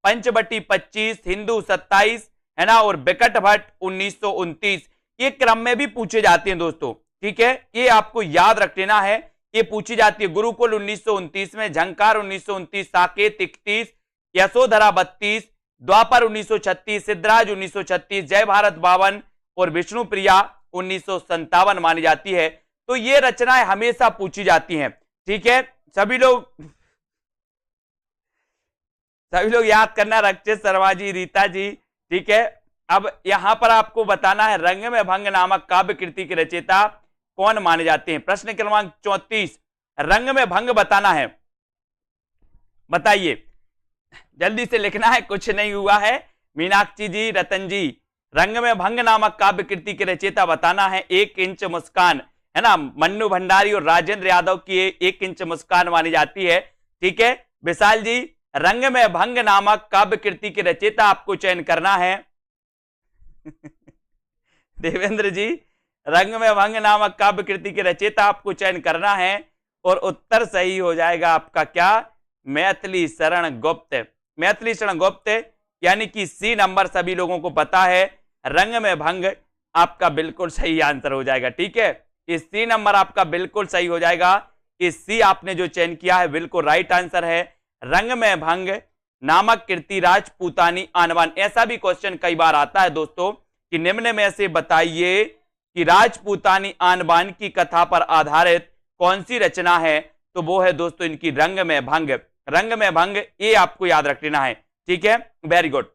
पंचवटी 25, हिंदू 27, है ना, और विकट भट्ट 1929। ये क्रम में भी पूछे जाते हैं दोस्तों। ठीक है, ये आपको याद रख लेना है, ये पूछी जाती है। गुरुकुल 1929 में, झंकार 1929, साकेत 31, यशोधरा 32, द्वापर 1936, सिद्धराज 1936, जय भारत 52 और विष्णु प्रिया 1957 मानी जाती है। तो ये रचनाएं हमेशा पूछी जाती हैं। ठीक है, सभी लोग याद करना, रक्षित शर्मा जी, रीता जी। ठीक है, अब यहां पर आपको बताना है रंग में भंग नामक काव्य कृति के रचयिता कौन माने जाते हैं। प्रश्न क्रमांक 34, रंग में भंग बताना है। बताइए, जल्दी से लिखना है, कुछ नहीं हुआ है। मीनाक्षी जी, रतन जी, रंग में भंग नामक काव्य कृति के रचयिता बताना है। 1 इंच मुस्कान, है ना, मन्नू भंडारी और राजेंद्र यादव की 1 इंच मुस्कान मानी जाती है। ठीक है विशाल जी, रंग में भंग नामक काव्य कृति के रचयिता आपको चयन करना है। देवेंद्र जी, रंग में भंग नामक काव्य कृति के रचयिता आपको चयन करना है और उत्तर सही हो जाएगा आपका क्या, मैथिली शरण गुप्त। मैथिली शरण गुप्त यानी कि सी नंबर सभी लोगों को पता है, रंग में भंग आपका बिल्कुल सही आंसर हो जाएगा। ठीक है, इस सी नंबर आपका बिल्कुल सही हो जाएगा। इस सी आपने जो चयन किया है बिल्कुल राइट आंसर है। रंग में भंग नामक कृति राजपूतानी आनबान। ऐसा भी क्वेश्चन कई बार आता है दोस्तों कि निम्न में से बताइए कि राजपूतानी आनबान की कथा पर आधारित कौन सी रचना है, तो वो है दोस्तों इनकी रंग में भंग। रंग में भंग ये आपको याद रख लेना है। ठीक है, वेरी गुड।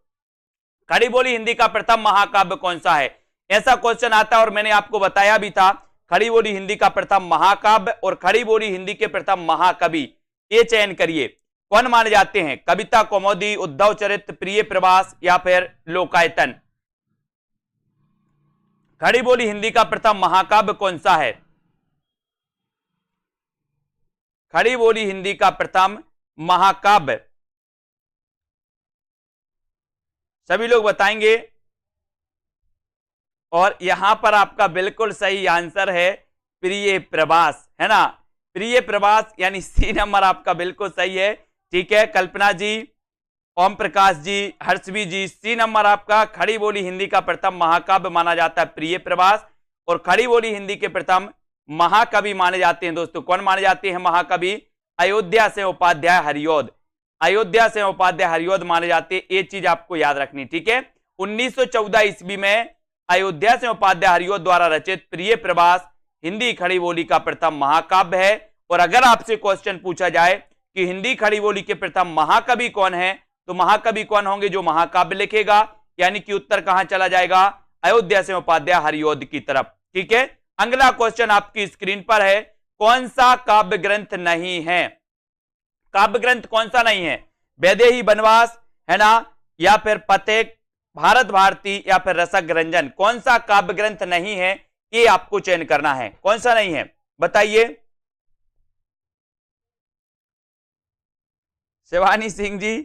खड़ी बोली हिंदी का प्रथम महाकाव्य कौन सा है, ऐसा क्वेश्चन आता है और मैंने आपको बताया भी था। खड़ी बोली हिंदी का प्रथम महाकाव्य और खड़ी बोली हिंदी के प्रथम महाकवि, ये चयन करिए कौन माने जाते हैं। कविता कौमुदी, उद्धव चरित्र, प्रिय प्रवास या फिर लोकायतन। खड़ी बोली हिंदी का प्रथम महाकाव्य कौन सा है। खड़ी बोली हिंदी का प्रथम महाकाव्य सभी लोग बताएंगे और यहां पर आपका बिल्कुल सही आंसर है प्रिय प्रवास, है ना, प्रिय प्रवास यानी सी नंबर आपका बिल्कुल सही है। ठीक है, कल्पना जी, ओम प्रकाश जी, हर्षवी जी, सी नंबर आपका। खड़ी बोली हिंदी का प्रथम महाकाव्य माना जाता है प्रिय प्रवास और खड़ी बोली हिंदी के प्रथम महाकवि माने जाते हैं दोस्तों, कौन माने जाते हैं महाकवि, अयोध्या से उपाध्याय हरिऔध। अयोध्या से उपाध्याय हरिऔध माने जाते हैं, ये चीज आपको याद रखनी। ठीक है, 1914 ईस्वी में अयोध्या से उपाध्याय हरिऔध द्वारा रचित प्रिय प्रवास हिंदी खड़ी बोली का प्रथम महाकाव्य है। और अगर आपसे क्वेश्चन पूछा जाए कि हिंदी खड़ी बोली के प्रथम महाकवि कौन है, तो महाकवि कौन होंगे, जो महाकाव्य लिखेगा, यानी कि उत्तर कहां चला जाएगा, अयोध्या से उपाध्याय हरिऔध की तरफ। ठीक है, अगला क्वेश्चन आपकी स्क्रीन पर है, कौन सा काव्य ग्रंथ नहीं है। काव्य ग्रंथ कौन सा नहीं है, वैदेही वनवास, है ना, या फिर पथिक, भारत भारती या फिर रसक रंजन। कौन सा काव्य ग्रंथ नहीं है, ये आपको चयन करना है, कौन सा नहीं है बताइए। शिवानी सिंह जी,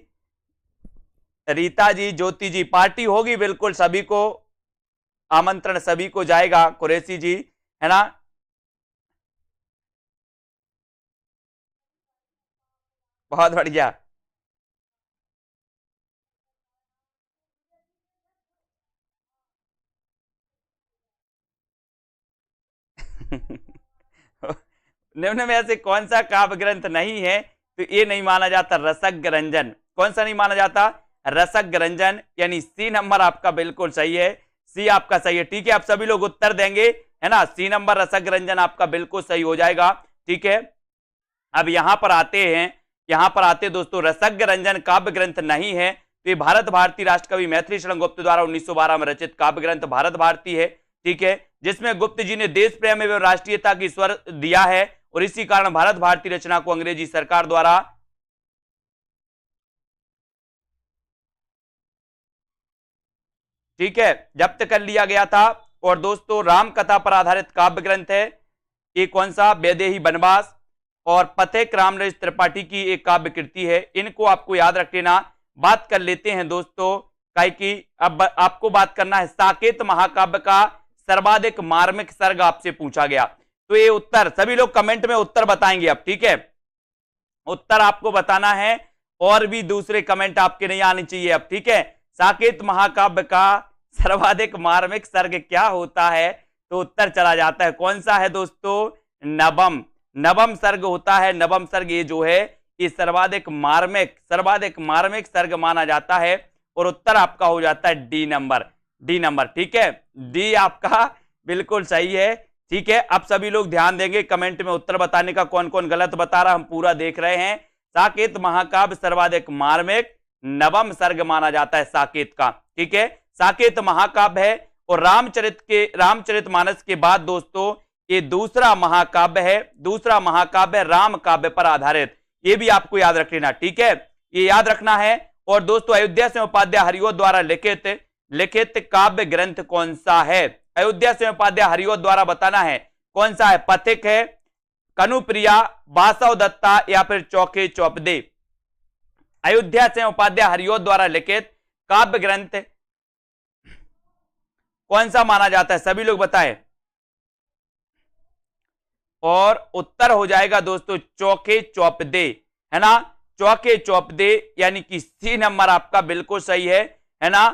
रीता जी, ज्योति जी, पार्टी होगी बिल्कुल, सभी को आमंत्रण सभी को जाएगा। कुरैशी जी, है ना, बहुत बढ़िया। निम्न में से कौन सा काव्य ग्रंथ नहीं है, तो ये नहीं माना जाता रसक रंजन। कौन सा नहीं माना जाता, रसक रंजन, यानी सी नंबर आपका बिल्कुल सही है, सी आपका सही है। ठीक है, आप सभी लोग उत्तर देंगे, है ना, सी नंबर रसक रंजन आपका बिल्कुल सही हो जाएगा। ठीक है, अब यहां पर आते हैं, यहां पर आते दोस्तों, रसक रंजन काव्य ग्रंथ नहीं है, तो ये भारत भारती राष्ट्रकवि मैथिली शरण गुप्त द्वारा 1912 में रचित काव्य ग्रंथ भारत भारती है। ठीक है, जिसमें गुप्त जी ने देश प्रेम एवं राष्ट्रीयता की स्वर दिया है और इसी कारण भारत भारती रचना को अंग्रेजी सरकार द्वारा ठीक है जब्त कर लिया गया था। और दोस्तों, राम कथा पर आधारित काव्य ग्रंथ है ये कौन सा, वैदेही वनवास और पथिक रामराज त्रिपाठी की एक काव्य कृति है। इनको आपको याद रख लेना। बात कर लेते हैं दोस्तों, काहे कि अब आपको बात करना है साकेत महाकाव्य का सर्वाधिक मार्मिक सर्ग आपसे पूछा गया, तो ये उत्तर सभी लोग कमेंट में उत्तर बताएंगे अब। ठीक है, उत्तर आपको बताना है और भी दूसरे कमेंट आपके नहीं आने चाहिए अब। ठीक है, साकेत महाकाव्य का सर्वाधिक मार्मिक सर्ग क्या होता है, तो उत्तर चला जाता है, कौन सा है दोस्तों, नवम। नवम सर्ग होता है, नवम सर्ग ये जो है ये सर्वाधिक मार्मिक सर्ग माना जाता है और उत्तर आपका हो जाता है डी नंबर, डी नंबर। ठीक है, डी आपका बिल्कुल सही है। ठीक है, अब सभी लोग ध्यान देंगे कमेंट में उत्तर बताने का, कौन कौन गलत बता रहा हम पूरा देख रहे हैं। साकेत महाकाव्य सर्वाधिक मार्मिक नवम सर्ग माना जाता है साकेत का। ठीक है, साकेत महाकाव्य है और रामचरितमानस के बाद दोस्तों ये दूसरा महाकाव्य है, दूसरा महाकाव्य राम काव्य पर आधारित। ये भी आपको याद रख लेना, ठीक है, ये याद रखना है। और दोस्तों अयोध्या सिंह उपाध्याय हरिओ द्वारा लिखित काव्य ग्रंथ कौन सा है? अयोध्या सिंह उपाध्याय हरिओ द्वारा बताना है कौन सा है। पथिक है, कनुप्रिया, बासव दत्ता या फिर चौके चौपदे। अयोध्या सिंह उपाध्याय हरिओ द्वारा लिखित काव्य ग्रंथ कौन सा माना जाता है? सभी लोग बताएं। और उत्तर हो जाएगा दोस्तों चौके चौपदे, है ना, चौके चौपदे, यानी कि सी नंबर आपका बिल्कुल सही है ना।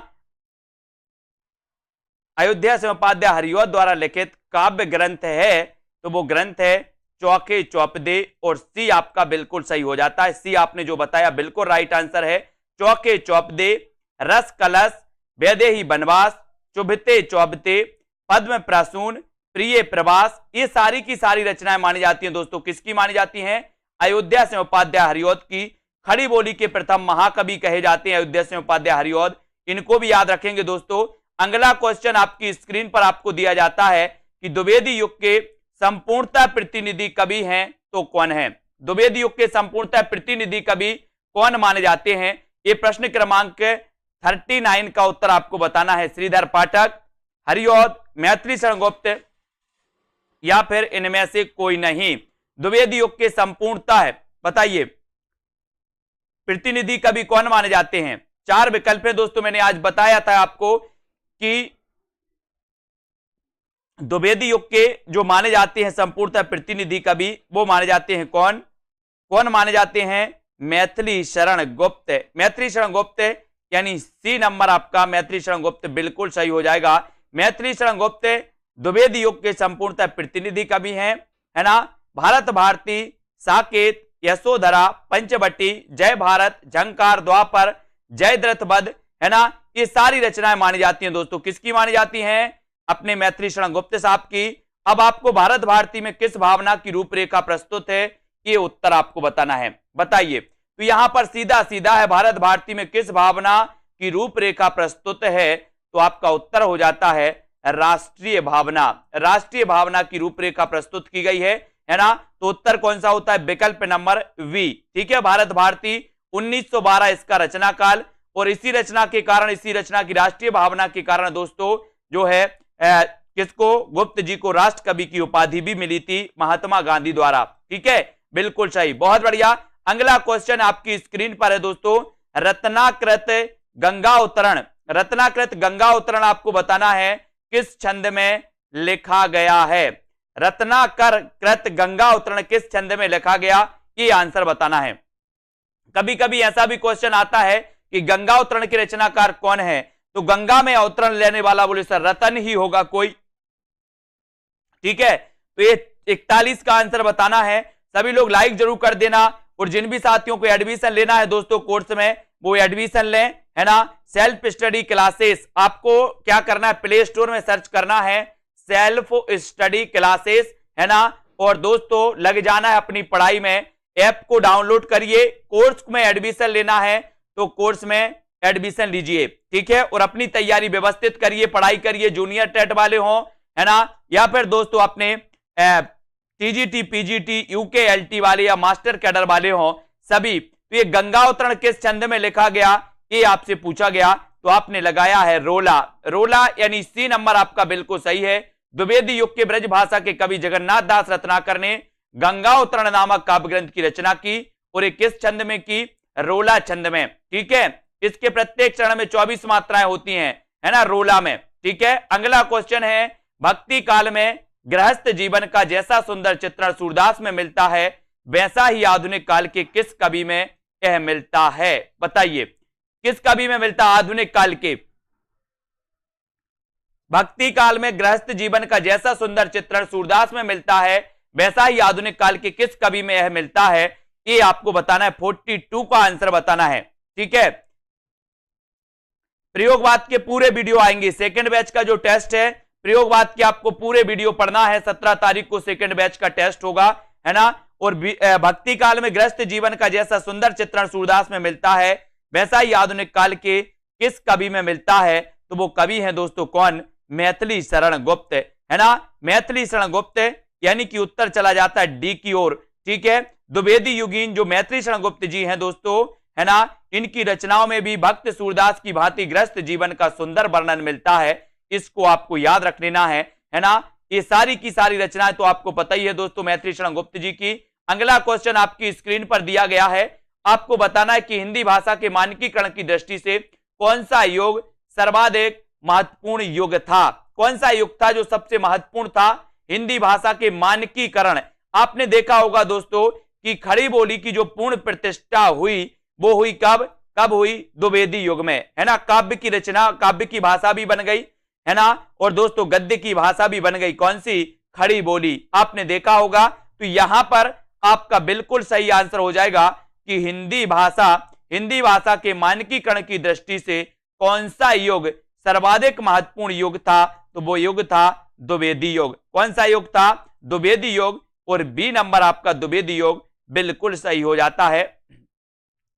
अयोध्या सिंह उपाध्याय हरिओ द्वारा लिखित काव्य ग्रंथ है तो वो ग्रंथ है चौके चौपदे, और सी आपका बिल्कुल सही हो जाता है। सी आपने जो बताया बिल्कुल राइट आंसर है, चौके चौपदे। रस कलश, वैदेही बनवास, चुभते चौबते, पद्म प्रसून, प्रिय प्रवास, ये सारी की सारी रचनाएं मानी जाती हैं दोस्तों। किसकी मानी जाती हैं? अयोध्या सिंह उपाध्याय हरिओ की। खड़ी बोली के प्रथम महाकवि कहे जाते हैं अयोध्या सिंह उपाध्याय हरिओ। इनको भी याद रखेंगे दोस्तों। अगला क्वेश्चन आपकी स्क्रीन पर आपको दिया जाता है कि द्विवेदी युग के संपूर्णतः प्रतिनिधि कवि हैं तो कौन है? द्विवेदी युग के संपूर्णतः प्रतिनिधि कवि कौन माने जाते हैं? ये प्रश्न क्रमांक 39 का उत्तर आपको बताना है। श्रीधर पाठक, हरिओ, मैथिली शरण गुप्त या फिर इनमें से कोई नहीं। द्विवेदी युग के संपूर्णतः बताइए प्रतिनिधि कवि कौन माने जाते हैं? 4 विकल्प है दोस्तों। मैंने आज बताया था आपको कि द्विवेदी युग के जो माने जाते हैं संपूर्णतः प्रतिनिधि कवि वो माने जाते हैं कौन? कौन माने जाते हैं? मैथिली शरण गुप्त। मैथिली शरण गुप्त, यानी सी नंबर आपका मैथिली शरण गुप्त बिल्कुल सही हो जाएगा। मैथिली शरण गुप्त द्विवेदी युग के संपूर्णतः प्रतिनिधि कवि हैं, है ना। भारत भारती, साकेत, यशोधरा, पंचवटी, जय भारत, झंकार, द्वापर, जयद्रथ वध, है ना, ये सारी रचनाएं मानी जाती हैं दोस्तों। किसकी मानी जाती हैं? अपने मैथिली शरण गुप्त साहब की। अब आपको भारत भारती में किस भावना की रूपरेखा प्रस्तुत है, ये उत्तर आपको बताना है। बताइए, तो यहां पर सीधा सीधा है, भारत भारती में किस भावना की रूपरेखा प्रस्तुत है? तो आपका उत्तर हो जाता है राष्ट्रीय भावना। राष्ट्रीय भावना की रूपरेखा प्रस्तुत की गई है ना। तो उत्तर कौन सा होता है? विकल्प नंबर वी, ठीक है। भारत भारती 1912 इसका रचना काल, और इसी रचना के कारण, इसी रचना की राष्ट्रीय भावना के कारण दोस्तों जो है किसको? गुप्त जी को राष्ट्र कवि की उपाधि भी मिली थी महात्मा गांधी द्वारा, ठीक है, बिल्कुल सही, बहुत बढ़िया। अगला क्वेश्चन आपकी स्क्रीन पर है दोस्तों, रत्नाकृत गंगा उतरण। रत्नाकृत गंगा उतरण आपको बताना है किस छंद में लिखा गया है? रत्नाकृत गंगा उतरण किस छंद में लिखा गया, ये आंसर बताना है। कभी कभी ऐसा भी क्वेश्चन आता है कि गंगा उतरण के रचनाकार कौन है, तो गंगा में अवतरण लेने वाला बोले सर रतन ही होगा कोई, ठीक है। तो ये 41 का आंसर बताना है। सभी लोग लाइक जरूर कर देना, और जिन भी साथियों को एडमिशन लेना है दोस्तों कोर्स में, वो एडमिशन लें, है ना। सेल्फ स्टडी क्लासेस आपको क्या करना है? प्ले स्टोर में सर्च करना है सेल्फ स्टडी क्लासेस, है ना, और दोस्तों लग जाना है अपनी पढ़ाई में। ऐप को डाउनलोड करिए, कोर्स में एडमिशन लेना है तो कोर्स में एडमिशन लीजिए, ठीक है, और अपनी तैयारी व्यवस्थित करिए, पढ़ाई करिए। जूनियर टेट वाले हों, है ना, या फिर दोस्तों अपने टीजीटी, पीजीटी, यूकेएलटी वाले या मास्टर कैडर वाले हों, सभी। तो ये गंगा उतरण किस छंद में लिखा गया, ये आपसे पूछा गया, तो आपने लगाया है रोला। रोला यानी सी नंबर आपका बिल्कुल सही है। द्विवेदी युग के ब्रज भाषा के कवि जगन्नाथ दास रत्नाकर ने गंगा उतरण नामक काव्य ग्रंथ की रचना की, और ये किस छंद में की? रोला छंद में, ठीक है। इसके प्रत्येक चरण में 24 मात्राएं होती हैं, है ना, रोला में, ठीक है। अगला क्वेश्चन है, भक्ति काल में गृहस्थ जीवन का जैसा सुंदर चित्रण सूरदास में मिलता है, वैसा ही आधुनिक काल के किस कवि में यह मिलता है? बताइए, किस कवि में मिलता है आधुनिक काल के? भक्ति काल में गृहस्थ जीवन का जैसा सुंदर चित्रण सूरदास में मिलता है, वैसा ही आधुनिक काल के किस कवि में यह मिलता है? ये आपको बताना है। 42 का आंसर बताना है, ठीक है। प्रयोगवाद के पूरे वीडियो आएंगे। सेकंड बैच का जो टेस्ट है प्रयोगवाद के आपको पूरे वीडियो पढ़ना है। 17 तारीख को सेकंड बैच का टेस्ट होगा, है ना। और भक्ति काल में गृहस्थ जीवन का जैसा सुंदर चित्रण सूरदास में मिलता है, वैसा ही आधुनिक काल के किस कवि में मिलता है? तो वो कवि है दोस्तों कौन? मैथिली शरण गुप्त, है ना। मैथिली शरण गुप्त, यानी कि उत्तर चला जाता है डी की ओर। ठीक है। द्विवेदी युगीन जो मैथिली शरण गुप्त जी हैं दोस्तों, है ना, इनकी रचनाओं में भी भक्त सूरदास की भांति ग्रस्त जीवन का सुंदर वर्णन मिलता है। इसको आपको याद रख लेना है ना। ये सारी की सारी रचनाएं तो आपको पता ही है दोस्तों मैथिली शरण गुप्त जी की। अगला क्वेश्चन आपकी स्क्रीन पर दिया गया है, आपको बताना है कि हिंदी भाषा के मानकीकरण की दृष्टि से कौन सा युग सर्वाधिक महत्वपूर्ण युग था। कौन सा युग था जो सबसे महत्वपूर्ण था हिंदी भाषा के मानकीकरण। आपने देखा होगा दोस्तों कि खड़ी बोली की जो पूर्ण प्रतिष्ठा हुई वो हुई कब हुई? द्विवेदी युग में, है ना। काव्य की रचना, काव्य की भाषा भी बन गई, है ना, और दोस्तों गद्य की भाषा भी बन गई। कौन सी? खड़ी बोली। आपने देखा होगा। तो यहां पर आपका बिल्कुल सही आंसर हो जाएगा कि हिंदी भाषा के मानकीकरण की दृष्टि से कौन सा युग सर्वाधिक महत्वपूर्ण युग था, तो वो युग था द्विवेदी युग। कौन सा युग था? द्विवेदी युग। और बी नंबर आपका द्विवेदी युग बिल्कुल सही हो जाता है,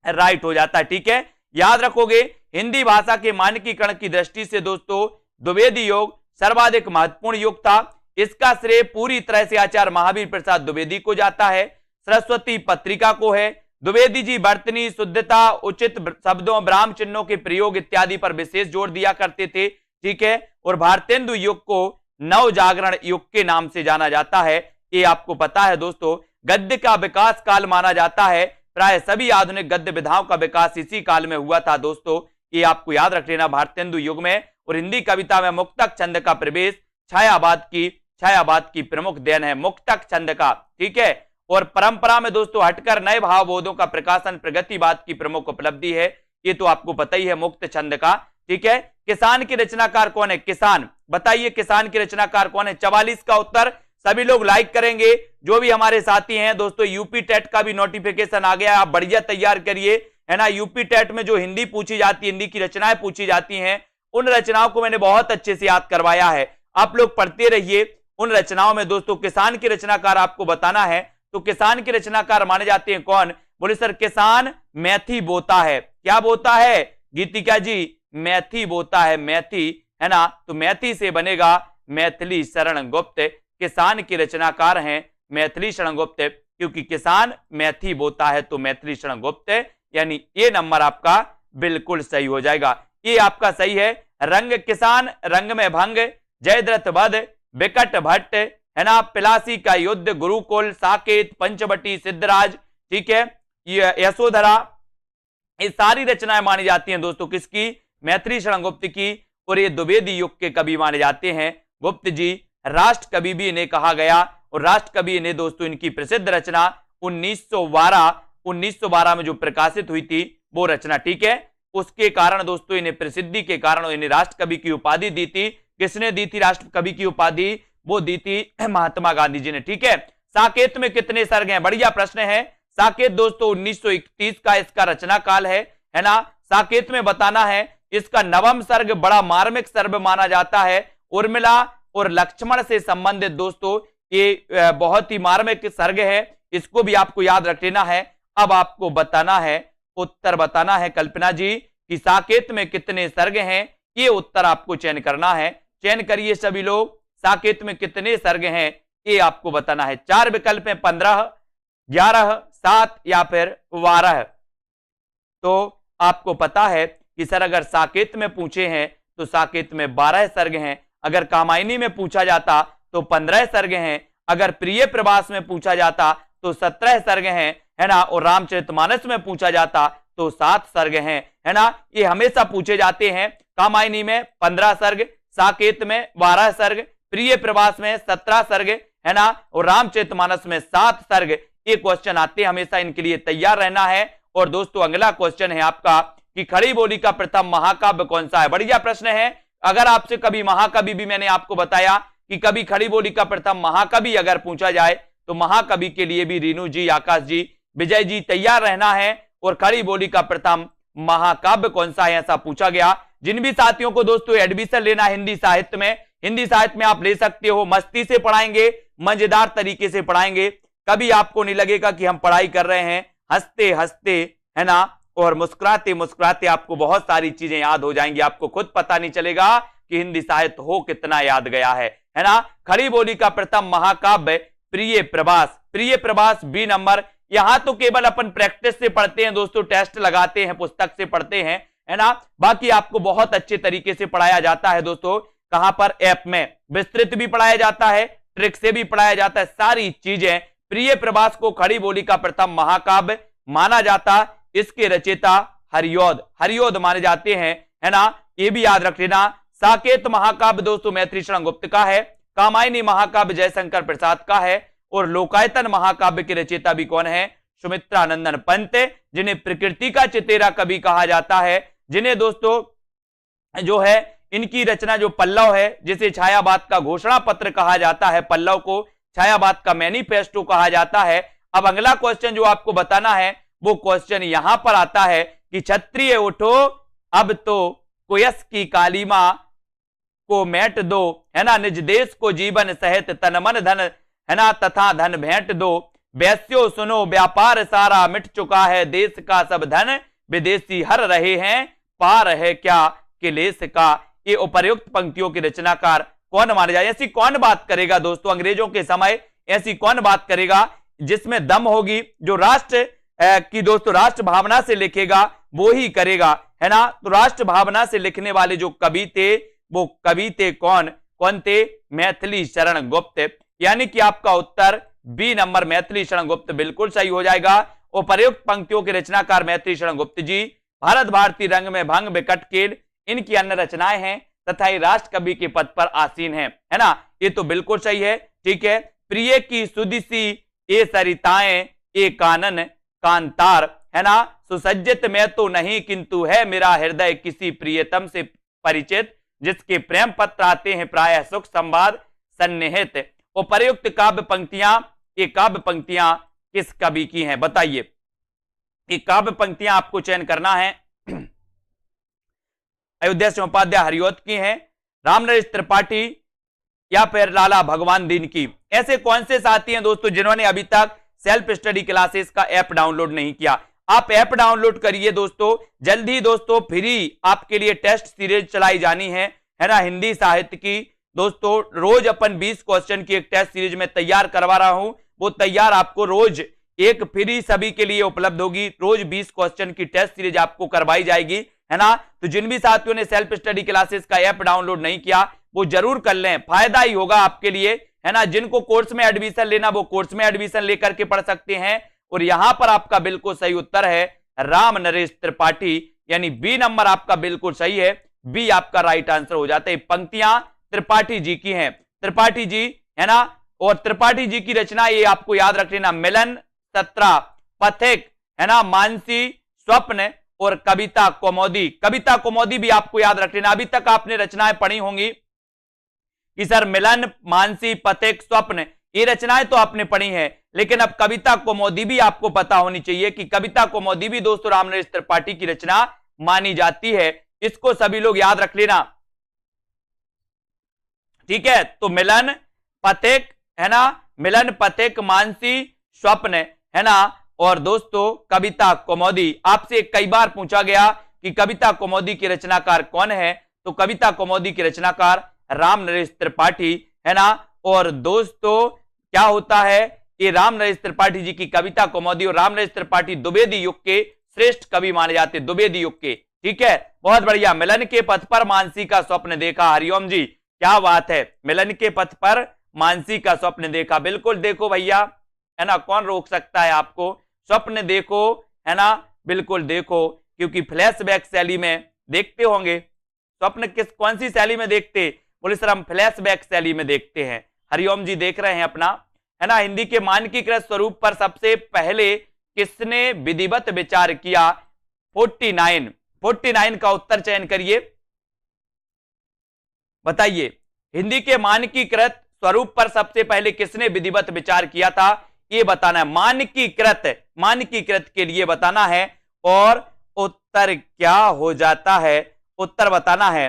राइट हो जाता है। ठीक है, याद रखोगे हिंदी भाषा के मानकीकरण की दृष्टि से दोस्तों द्विवेदी युग सर्वाधिक महत्वपूर्ण युग था। इसका श्रेय पूरी तरह से आचार्य महावीर प्रसाद द्विवेदी को जाता है, सरस्वती पत्रिका को है। द्विवेदी जी वर्तनी, शुद्धता, उचित शब्दों, ब्राह्म चिन्हों के प्रयोग इत्यादि पर विशेष जोर दिया करते थे। ठीक है, और भारतेंदु युग को नव जागरण युग के नाम से जाना जाता है। ये आपको पता है दोस्तों। गद्य का विकास काल माना जाता है, प्राय सभी आधुनिक गद्य विधाओं का विकास इसी काल में हुआ था दोस्तों। ये आपको याद रख लेना भारतेंदु युग में। और हिंदी कविता में मुक्तक छंद का प्रवेश छायावाद की प्रमुख देन है, मुक्तक छंद का। ठीक है, और परंपरा में दोस्तों हटकर नए भावबोधों का प्रकाशन प्रगतिवाद की प्रमुख उपलब्धि है। ये तो आपको पता ही है मुक्त छंद का। ठीक है, किसान की रचनाकार कौन है? किसान, बताइए किसान की रचनाकार कौन है? 44 का उत्तर सभी लोग लाइक करेंगे। जो भी हमारे साथी हैं दोस्तों, यूपी टेट का भी नोटिफिकेशन आ गया, आप बढ़िया तैयार करिए, है ना। यूपी टेट में जो हिंदी पूछी जाती है, हिंदी की रचनाएं पूछी जाती हैं, उन रचनाओं को मैंने बहुत अच्छे से याद करवाया है। आप लोग पढ़ते रहिए उन रचनाओं में। दोस्तों किसान की रचनाकार आपको बताना है, तो किसान के रचनाकार माने जाते हैं कौन? बोले सर किसान मैथी बोता है। क्या बोता है गीतिका जी? मैथी बोता है, मैथी, है ना। तो मैथी से बनेगा मैथिली शरण गुप्त। किसान के रचनाकार हैं मैथिली शरण गुप्त, क्योंकि किसान मैथी बोता है तो मैथिली शरण गुप्त, यानी ये नंबर आपका बिल्कुल सही हो जाएगा। ये आपका सही है। रंग किसान, रंग में भंग, जयद्रथ वध, विकट भट्ट, है ना, पिलासी का युद्ध, गुरुकुल, साकेत, पंचवटी, सिद्धराज, ठीक है, यशोधरा, ये सारी रचनाएं मानी जाती हैं दोस्तों किसकी? मैथिली शरण गुप्त की। और ये द्विवेदी युग के कवि माने जाते हैं गुप्त जी। राष्ट्र कवि भी इन्हें कहा गया, और राष्ट्र कवि इन्हें दोस्तों इनकी प्रसिद्ध रचना 1912 में जो प्रकाशित हुई थी वो रचना, ठीक है, उसके कारण दोस्तों इन्हें प्रसिद्धि के कारण इन्हें राष्ट्र कवि की उपाधि दी थी। किसने दी थी राष्ट्र कवि की उपाधि? वो दी थी महात्मा गांधी जी ने। ठीक है, साकेत में कितने सर्ग हैं? बढ़िया प्रश्न है। साकेत दोस्तों 1931 का इसका रचना काल है ना। साकेत में बताना है इसका नवम सर्ग बड़ा मार्मिक सर्ग माना जाता है। उर्मिला और लक्ष्मण से संबंधित दोस्तों ये बहुत ही मार्मिक सर्ग है, इसको भी आपको याद रख लेना है। अब आपको बताना है, उत्तर बताना है कल्पना जी कि साकेत में कितने सर्ग हैं। ये उत्तर आपको चयन करना है। चयन करिए सभी लोग, साकेत में कितने सर्ग हैं ये आपको बताना है। 4 विकल्प हैं, 15, 11, 7 या फिर 12। तो आपको पता है कि सर अगर साकेत में पूछे हैं तो साकेत में 12 सर्ग हैं। अगर कामायनी में पूछा जाता तो 15 सर्ग हैं। अगर प्रिय प्रवास में पूछा जाता तो 17 सर्ग हैं, है ना। और रामचरितमानस में पूछा जाता तो 7 सर्ग हैं, है ना। ये हमेशा पूछे जाते हैं। कामायनी में 15 सर्ग, साकेत में 12 सर्ग, प्रिय प्रवास में 17 सर्ग, है ना, और रामचरितमानस में 7 सर्ग। ये क्वेश्चन आते हैं, हमेशा इनके लिए तैयार रहना है। और दोस्तों अगला क्वेश्चन है आपका कि खड़ी बोली का प्रथम महाकाव्य कौन सा है? बढ़िया प्रश्न है। अगर आपसे कभी महाकवि भी मैंने आपको बताया कि कभी खड़ी बोली का प्रथम महाकवि अगर पूछा जाए तो महाकवि के लिए भी रीनू जी, आकाश जी, विजय जी तैयार रहना है। और खड़ी बोली का प्रथम महाकाव्य कौन सा है ऐसा पूछा गया। जिन भी साथियों को दोस्तों एडमिशन लेना हिंदी साहित्य में आप ले सकते हो। मस्ती से पढ़ाएंगे, मजेदार तरीके से पढ़ाएंगे। कभी आपको नहीं लगेगा कि हम पढ़ाई कर रहे हैं, हंसते हंसते, है ना, और मुस्कुराते मुस्कुराते आपको बहुत सारी चीजें याद हो जाएंगी। आपको खुद पता नहीं चलेगा कि हिंदी साहित्य हो कितना याद गया है ना। खड़ी बोली का प्रथम महाकाव्य प्रिय प्रवास प्रिय प्रभास बी नंबर। यहां तो केवल अपन प्रैक्टिस से पढ़ते हैं दोस्तों, टेस्ट लगाते हैं, पुस्तक से पढ़ते हैं, है ना। बाकी आपको बहुत अच्छे तरीके से पढ़ाया जाता है दोस्तों। कहां पर? ऐप में विस्तृत भी पढ़ाया जाता है, ट्रिक से भी पढ़ाया जाता है, सारी चीजें। प्रिय प्रभास को खड़ी बोली का प्रथम महाकाव्य माना जाता, इसके रचयिता हरियोध माने जाते हैं, है ना, ये भी याद रख लेना। साकेत महाकाव्य दोस्तों मैथिली शरण गुप्त का है। कामायनी महाकाव्य जयशंकर प्रसाद का है। और लोकायतन महाकाव्य के रचयिता भी कौन है? सुमित्रा नंदन पंत, जिन्हें प्रकृति का चितेरा कवि कहा जाता है, जिन्हें दोस्तों जो है इनकी रचना जो पल्लव है, जिसे छायावाद का घोषणा पत्र कहा जाता है, पल्लव को छायावाद का मैनिफेस्टो कहा जाता है। अब अगला क्वेश्चन जो आपको बताना है वो क्वेश्चन यहां पर आता है कि क्षत्रिय उठो अब तो कुयस की कालीमा को मेट दो, है ना, निज देश को जीवन सहित तन मन धन, है ना, तथा धन भेंट दो। वैस्यो सुनो व्यापार सारा मिट चुका है, देश का सब धन विदेशी हर रहे हैं, पार है क्या किलेश का। ये उपर्युक्त पंक्तियों के रचनाकार कौन माने जाए? ऐसी कौन बात करेगा दोस्तों अंग्रेजों के समय, ऐसी कौन बात करेगा जिसमें दम होगी? जो राष्ट्र की दोस्तों राष्ट्र भावना से लिखेगा वो ही करेगा, है ना। तो राष्ट्र भावना से लिखने वाले जो कवि थे वो कवि थे कौन थे? मैथिली शरण गुप्त। यानी कि आपका उत्तर बी नंबर मैथिली शरण गुप्त बिल्कुल सही हो जाएगा। उपर्युक्त पंक्तियों के रचनाकार मैथिली शरण गुप्त जी। भारत भारती रंग में भंग विकट केल इनकी अन्य रचनाएं हैं तथा ये राष्ट्र कवि के पद पर आसीन है ना। ये तो बिल्कुल सही है, ठीक है। प्रिय की सुदिसी ए सरिताएं ए कानन कांतार, है ना, सुसज्जित में तो नहीं किंतु है मेरा हृदय किसी प्रियतम से परिचित, जिसके प्रेम पत्र आते हैं प्रायः सुख संवाद सन्निहित। उपर्युक्त काव्य पंक्तियां, ये काव्य पंक्तियां किस कवि की हैं बताइए? ये काव्य पंक्तियां आपको चयन करना है। अयोध्या सिंह उपाध्याय हरियोध की हैं, रामनरेश त्रिपाठी या फिर लाला भगवान दीन की। ऐसे कौन से साथी हैं दोस्तों जिन्होंने अभी तक सेल्फ स्टडी क्लासेस का ऐप डाउनलोड नहीं किया? आप ऐप डाउनलोड करिए दोस्तों। जल्दी दोस्तों फ्री आपके लिए टेस्ट सीरीज चलाई जानी है ना, हिंदी साहित्य की। दोस्तों रोज अपन 20 क्वेश्चन की एक टेस्ट सीरीज में तैयार करवा रहा हूं, वो तैयार आपको रोज एक फ्री सभी के लिए उपलब्ध होगी। रोज 20 क्वेश्चन की टेस्ट सीरीज आपको करवाई जाएगी, है ना। तो जिन भी साथियों ने सेल्फ स्टडी क्लासेस का ऐप डाउनलोड नहीं किया वो जरूर कर लें, फायदा ही होगा आपके लिए, है ना। जिनको कोर्स में एडमिशन लेना वो कोर्स में एडमिशन लेकर के पढ़ सकते हैं। और यहां पर आपका बिल्कुल सही उत्तर है राम नरेश त्रिपाठी, यानी बी नंबर आपका बिल्कुल सही है। बी आपका राइट आंसर हो जाता है। पंक्तियां त्रिपाठी जी की हैं, त्रिपाठी जी, है ना। और त्रिपाठी जी की रचना ये आपको याद रख लेना, मिलन, सत्रा, पथिक, है ना, मानसी, स्वप्न और कविता कौमुदी। कविता कौमुदी भी आपको याद रख लेना। अभी तक आपने रचनाएं पढ़ी होंगी कि सर मिलन, मानसी, पथिक, स्वप्न, ये रचनाएं तो आपने पढ़ी हैं, लेकिन अब कविता कौमुदी भी आपको पता होनी चाहिए कि कविता कौमुदी भी दोस्तों रामनरेश त्रिपाठी की रचना मानी जाती है। इसको सभी लोग याद रख लेना, ठीक है। तो मिलन, पथिक, है ना, मिलन, पथिक, मानसी, स्वप्न, है ना, और दोस्तों कविता कौमुदी। आपसे कई बार पूछा गया कि कविता कौमुदी के रचनाकार कौन है, तो कविता कौमुदी के रचनाकार रामनरेश त्रिपाठी, है ना। और दोस्तों क्या होता है, ये रामनरेश त्रिपाठी जी की कविता कौमुदी और रामनरेश त्रिपाठी द्विवेदी युग के श्रेष्ठ कवि माने जाते हैं, द्विवेदी युग के, ठीक है। बहुत बढ़िया। मिलन के पथ पर मानसी का स्वप्न देखा, हरिओम जी क्या बात है। मिलन के पथ पर मानसी का स्वप्न देखा, बिल्कुल देखो भैया, है ना, कौन रोक सकता है आपको। स्वप्न देखो, है ना, बिल्कुल देखो, क्योंकि फ्लैशबैक शैली में देखते होंगे। स्वप्न कौन सी शैली में देखते? बोले सर हम फ्लैशबैक शैली में देखते हैं। हरिओम जी देख रहे हैं अपना, है ना। हिंदी के मानकीकृत स्वरूप पर सबसे पहले किसने विधिवत विचार किया? 49 का उत्तर चयन करिए, बताइए। हिंदी के मानकीकृत स्वरूप पर सबसे पहले किसने विधिवत विचार किया था, ये बताना है। मानकीकृत के लिए बताना है और उत्तर क्या हो जाता है, उत्तर बताना है।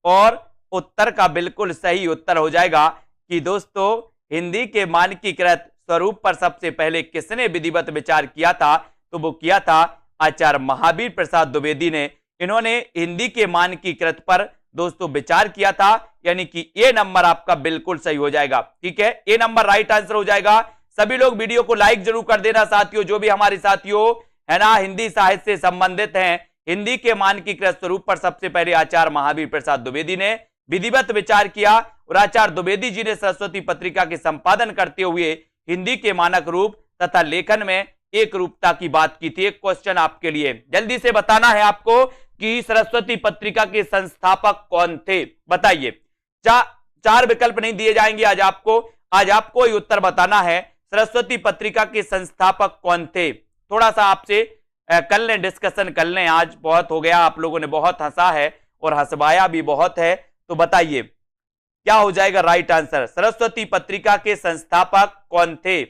और उत्तर का बिल्कुल सही उत्तर हो जाएगा कि दोस्तों हिंदी के मानकीकृत स्वरूप पर सबसे पहले किसने विधिवत विचार किया था, तो वो किया था आचार्य महावीर प्रसाद द्विवेदी ने। इन्होंने हिंदी के मानकीकृत पर दोस्तों विचार किया था, यानी कि ए नंबर आपका बिल्कुल सही हो जाएगा, ठीक है। ए नंबर राइट आंसर हो जाएगा। सभी लोग वीडियो को लाइक जरूर कर देना साथियों। जो भी हमारे साथियों है ना हिंदी साहित्य से संबंधित हैं, हिंदी के मानकीकृत स्वरूप पर सबसे पहले आचार्य महावीर प्रसाद द्विवेदी ने विधिवत विचार किया और आचार्य द्विवेदी जी ने सरस्वती पत्रिका के संपादन करते हुए हिंदी के मानक रूप तथा लेखन में एक रूपता की बात की थी। एक क्वेश्चन आपके लिए जल्दी से बताना है आपको कि सरस्वती पत्रिका के संस्थापक कौन थे, बताइए। चार विकल्प नहीं दिए जाएंगे आज आपको ही उत्तर बताना है सरस्वती पत्रिका के संस्थापक कौन थे। थोड़ा सा आपसे कल ने डिस्कशन कर लें, आज बहुत हो गया, आप लोगों ने बहुत हंसा है और हंसवाया भी बहुत है, तो बताइए क्या हो जाएगा राइट आंसर। सरस्वती पत्रिका के संस्थापक कौन थे,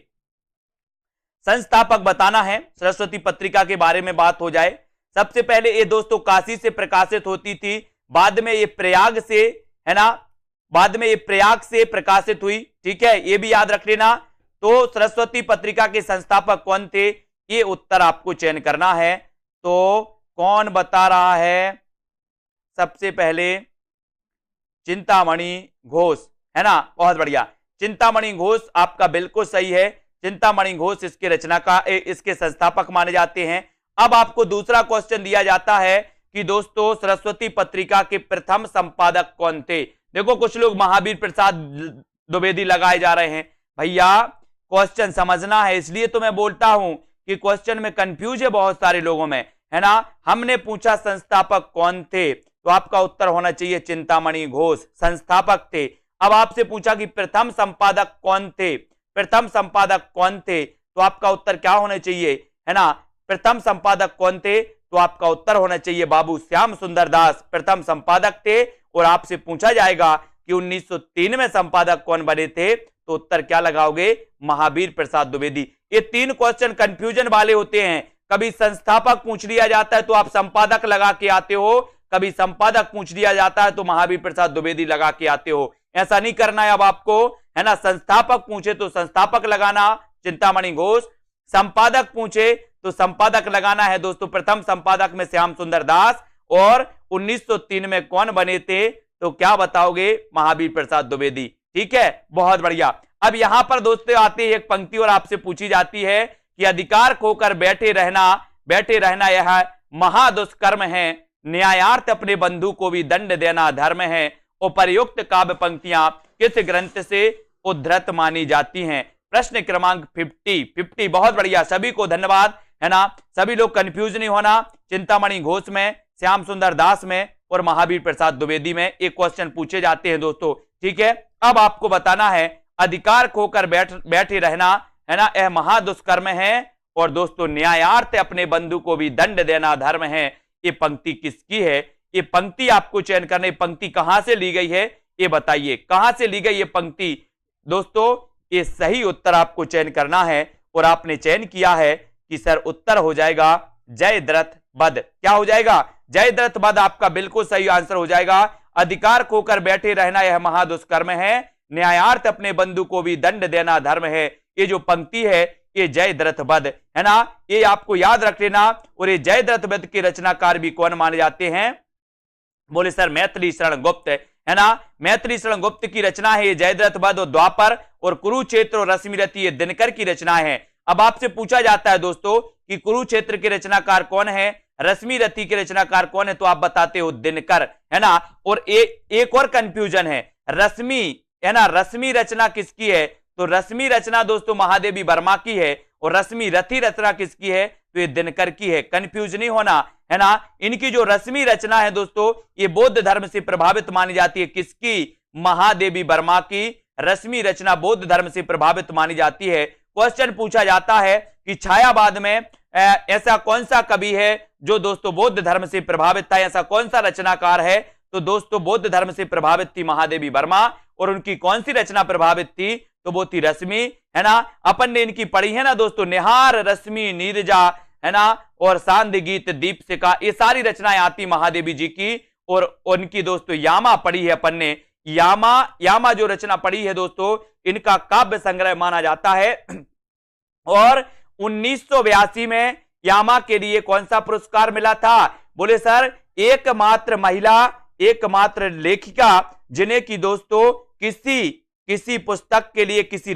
संस्थापक बताना है। सरस्वती पत्रिका के बारे में बात हो जाए, सबसे पहले ये दोस्तों काशी से प्रकाशित होती थी, बाद में ये प्रयाग से, है ना, बाद में ये प्रयाग से प्रकाशित हुई, ठीक है, ये भी याद रख लेना। तो सरस्वती पत्रिका के संस्थापक कौन थे, ये उत्तर आपको चयन करना है। तो कौन बता रहा है, सबसे पहले चिंतामणि घोष, है ना, बहुत बढ़िया, चिंतामणि घोष आपका बिल्कुल सही है। चिंतामणि घोष इसके इसके संस्थापक माने जाते हैं। अब आपको दूसरा क्वेश्चन दिया जाता है कि दोस्तों सरस्वती पत्रिका के प्रथम संपादक कौन थे। देखो कुछ लोग महावीर प्रसाद द्विवेदी लगाए जा रहे हैं, भैया क्वेश्चन समझना है, इसलिए तो मैं बोलता हूं कि क्वेश्चन में कंफ्यूज है बहुत सारे लोगों में, है ना। हमने पूछा संस्थापक कौन थे, तो आपका उत्तर होना चाहिए चिंतामणि घोष, संस्थापक थे। अब आपसे पूछा कि प्रथम संपादक कौन थे, प्रथम संपादक कौन थे, तो आपका उत्तर क्या होना चाहिए, है ना, प्रथम संपादक कौन थे, तो आपका उत्तर होना चाहिए बाबू श्याम सुंदर दास प्रथम संपादक थे। और आपसे पूछा जाएगा कि 1903 में संपादक कौन बने थे, तो उत्तर क्या लगाओगे, महावीर प्रसाद द्विवेदी। ये तीन क्वेश्चन कंफ्यूजन वाले होते हैं, कभी संस्थापक पूछ लिया जाता है तो आप संपादक लगा के आते हो, कभी संपादक पूछ लिया जाता है तो महावीर प्रसाद द्विवेदी लगा के आते हो। ऐसा नहीं करना है अब आपको, है ना। संस्थापक पूछे तो संस्थापक लगाना चिंतामणि घोष, संपादक पूछे तो संपादक लगाना है दोस्तों प्रथम संपादक में श्याम सुंदर दास, और 1903 में कौन बने थे, तो क्या बताओगे, महावीर प्रसाद द्विवेदी, ठीक है, बहुत बढ़िया। अब यहां पर दोस्तों आती है एक पंक्ति और आपसे पूछी जाती है कि अधिकार खोकर बैठे रहना यह महादुष्कर्म है, न्यायार्थ अपने बंधु को भी दंड देना धर्म है। उपर्युक्त काव्य पंक्तियां किस ग्रंथ से उद्धृत मानी जाती हैं। प्रश्न क्रमांक 50, बहुत बढ़िया, सभी को धन्यवाद, है ना। सभी लोग कंफ्यूज नहीं होना, चिंतामणि घोष में, श्याम सुंदर दास में और महावीर प्रसाद द्विवेदी में एक क्वेश्चन पूछे जाते हैं दोस्तों, ठीक है। अब आपको बताना है अधिकार खोकर बैठे रहना, है ना, यह महादुष्कर्म है, और दोस्तों न्यायार्थ अपने बंधु को भी दंड देना धर्म है। ये पंक्ति किसकी है, ये पंक्ति आपको चयन करने, पंक्ति कहां से ली गई है ये बताइए, कहां से ली गई ये पंक्ति। दोस्तों ये सही उत्तर आपको चयन करना है, और आपने चयन किया है कि सर उत्तर हो जाएगा जयद्रथ वध। क्या हो जाएगा, जयद्रथ वध आपका बिल्कुल सही आंसर हो जाएगा। अधिकार खोकर बैठे रहना यह महादुष्कर्म है, न्यायार्थ अपने बंधु को भी दंड देना धर्म है। ये जो पंक्ति है ये जयद्रथ वध, है ना, ये आपको याद रख लेना। और ये जयद्रथ वध के रचनाकार भी कौन माने जाते हैं, बोले सर मैथिली शरण गुप्त, है ना। मैथिली शरण गुप्त की रचना है ये जयद्रथ वध, और द्वापर और कुरुक्षेत्र और रश्मिरथी ये दिनकर की रचना है। अब आपसे पूछा जाता है दोस्तों कि कुरुक्षेत्र के रचनाकार कौन है, रश्मिरथी के रचनाकार कौन है, तो आप बताते हो दिनकर, है ना। और एक और कंफ्यूजन है, रश्मि, है ना, रश्मि रचना किसकी है, तो रश्मि रचना दोस्तों महादेवी वर्मा की है, और रश्मिरथी रचना किसकी है, तो ये दिनकर की है। कंफ्यूज नहीं होना, है ना। इनकी जो रश्मि रचना है दोस्तों ये बौद्ध धर्म से प्रभावित मानी जाती है, किसकी, महादेवी वर्मा की रश्मि रचना बौद्ध धर्म से प्रभावित मानी जाती है। क्वेश्चन पूछा जाता है कि छायावाद में ऐसा कौन सा कवि है जो दोस्तों बौद्ध धर्म से प्रभावित था, ऐसा कौन सा रचनाकार है, तो दोस्तों बौद्ध धर्म से प्रभावित थी महादेवी वर्मा, और उनकी कौन सी रचना प्रभावित थी, तो वो थी रश्मि, है ना। अपन ने इनकी पढ़ी है ना दोस्तों, निहार रश्मि नीरजा, है ना, और सांद गीत दीपशिखा, ये सारी रचनाएं आती महादेवी जी की। और उनकी दोस्तों यामा पढ़ी है अपन ने, यामा जो रचना पढ़ी है दोस्तों इनका काव्य संग्रह माना जाता है। और 1982 में यामा के लिए कौन सा पुरस्कार मिला था, बोले सर एकमात्र महिला, एकमात्र लेखिका जिन्हें की दोस्तों किसी पुस्तक के लिए, किसी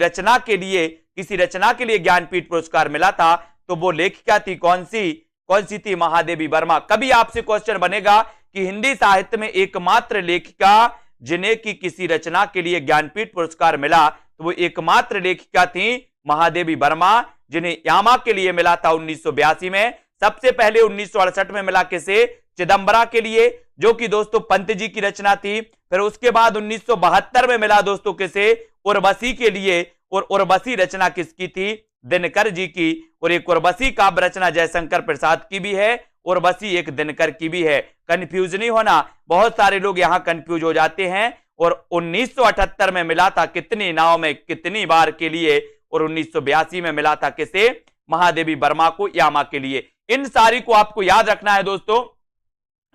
रचना के लिए ज्ञानपीठ पुरस्कार मिला था, तो वो लेखिका थी कौन सी थी? महादेवी वर्मा। कभी आपसे क्वेश्चन बनेगा कि हिंदी साहित्य में एकमात्र लेखिका जिन्हें की किसी रचना के लिए ज्ञानपीठ पुरस्कार मिला, तो वो एकमात्र लेखिका थी महादेवी वर्मा, जिन्हें यामा के लिए मिला था 1982 में। सबसे पहले 1968 में मिला किसे? चिदंबरा के लिए, जो कि दोस्तों पंत जी की रचना थी। फिर उसके बाद 1972 में मिला दोस्तों किसे? उर्वशी के लिए। और उर्वशी रचना किसकी थी? दिनकर जी की। और एक उर्वशी काव्य रचना जयशंकर प्रसाद की भी है, उर्वशी एक दिनकर की भी है। कंफ्यूज नहीं होना, बहुत सारे लोग यहां कंफ्यूज हो जाते हैं। और 1978 में मिला था कितनी नाव में, कितनी बार के लिए? और 1982 में मिला था किसे? महादेवी वर्मा को, यामा के लिए। इन सारी को आपको याद रखना है दोस्तों,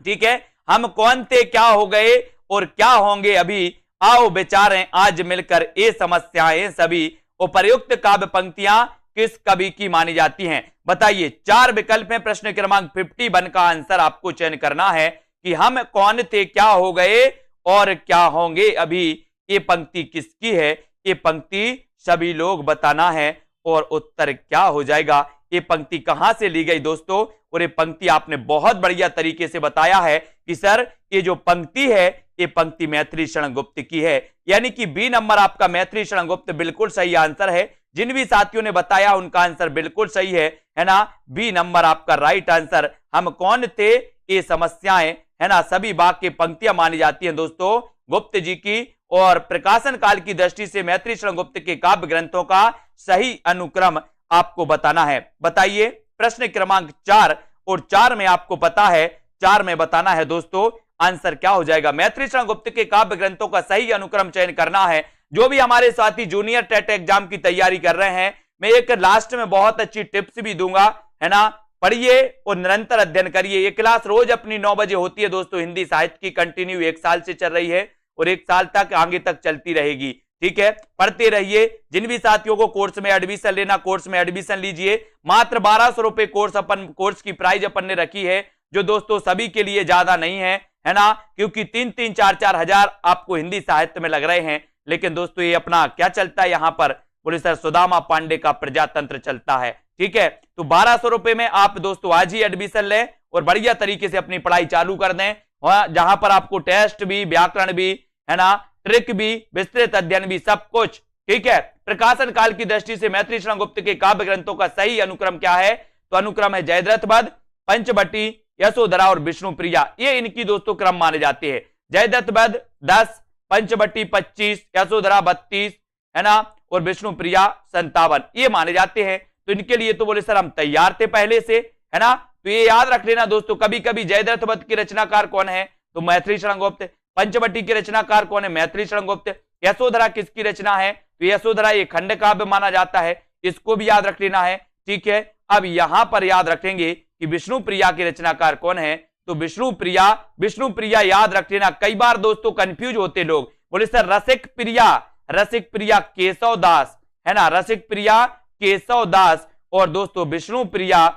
ठीक है। हम कौन थे, क्या हो गए और क्या होंगे अभी, आओ विचारें आज मिलकर ये समस्याएं सभी। उपर्युक्त काव्य पंक्तियां किस कवि की मानी जाती हैं? बताइए। 4 विकल्प हैं। प्रश्न क्रमांक 51 का आंसर आपको चयन करना है कि हम कौन थे, क्या हो गए और क्या होंगे अभी। ये पंक्ति किसकी है? ये पंक्ति सभी लोग बताना है और उत्तर क्या हो जाएगा। ये पंक्ति कहां से ली गई दोस्तों? और ये पंक्ति आपने बहुत बढ़िया तरीके से बताया है कि सर ये जो पंक्ति है, ये पंक्ति मैथिली शरण गुप्त की है। यानी कि बी नंबर आपका मैथिली शरण गुप्त बिल्कुल सही आंसर है। जिन भी साथियों ने बताया उनका आंसर बिल्कुल सही है ना? बी नंबर आपका राइट आंसर। हम कौन थे, ये समस्याएं, है ना, सभी वाक्य पंक्तियां मानी जाती हैं दोस्तों गुप्त जी की। और प्रकाशन काल की दृष्टि से मैथिली शरण गुप्त के काव्य ग्रंथों का सही अनुक्रम आपको बताना है। बताइए। प्रश्न क्रमांक 4 और 4 में आपको पता है, 4 में बताना है दोस्तों आंसर क्या हो जाएगा। मैथिली शरण गुप्त के काव्य ग्रंथों का सही अनुक्रम चयन करना है। जो भी हमारे साथी जूनियर टेट एग्जाम की तैयारी कर रहे हैं, मैं एक लास्ट में बहुत अच्छी टिप्स भी दूंगा, है ना। पढ़िए और निरंतर अध्ययन करिए। ये क्लास रोज अपनी 9 बजे होती है दोस्तों। हिंदी साहित्य की कंटिन्यू 1 साल से चल रही है और 1 साल तक आगे तक चलती रहेगी, ठीक है। पढ़ते रहिए। जिन भी साथियों को कोर्स में एडमिशन लेना, कोर्स में एडमिशन लीजिए। मात्र 1200 रुपए कोर्स की प्राइस अपन ने रखी है, जो दोस्तों सभी के लिए ज्यादा नहीं है ना, क्योंकि 3-3, 4-4 हजार आपको हिंदी साहित्य में लग रहे हैं। लेकिन दोस्तों ये अपना क्या चलता है यहाँ पर, बोले सर सुदामा पांडे का प्रजातंत्र चलता है, ठीक है। तो 1200 रुपए में आप दोस्तों आज ही एडमिशन लें और बढ़िया तरीके से अपनी पढ़ाई चालू कर दें, जहां पर आपको टेस्ट भी, व्याकरण भी, है ना, ट्रिक भी, विस्तृत अध्ययन भी, सब कुछ, ठीक है। प्रकाशन काल की दृष्टि से मैथिली शरण गुप्त के काव्य ग्रंथों का सही अनुक्रम क्या है? तो अनुक्रम है जयद्रथ वध, पंचवटी, यशोधरा और विष्णुप्रिया। ये इनकी दोस्तों क्रम माने जाते हैं। जयद्रथ वध 10, पंचवटी 25, यशोधरा 32, है ना, और विष्णुप्रिया 57, ये माने जाते हैं। तो इनके लिए तो बोले सर हम तैयार थे पहले से, है ना। तो ये याद रख लेना दोस्तों। कभी कभी जयद्रथ वध की रचनाकार कौन है? तो मैथिली शरण गुप्त। पंचवटी के रचनाकार कौन है? मैथिली शरण गुप्त। यशोधरा किसकी रचना है? तो यशोधरा ये खंड काव्य माना जाता है, इसको भी याद रख लेना है, ठीक है। अब यहां पर याद रखेंगे कि विष्णुप्रिया के रचनाकार कौन है? तो विष्णुप्रिया याद रख लेना। कई बार दोस्तों कंफ्यूज होते लोग, बोले सर रसिक प्रिया केशव दास, है ना, रसिक प्रिया केशव दास। और दोस्तों विष्णुप्रिया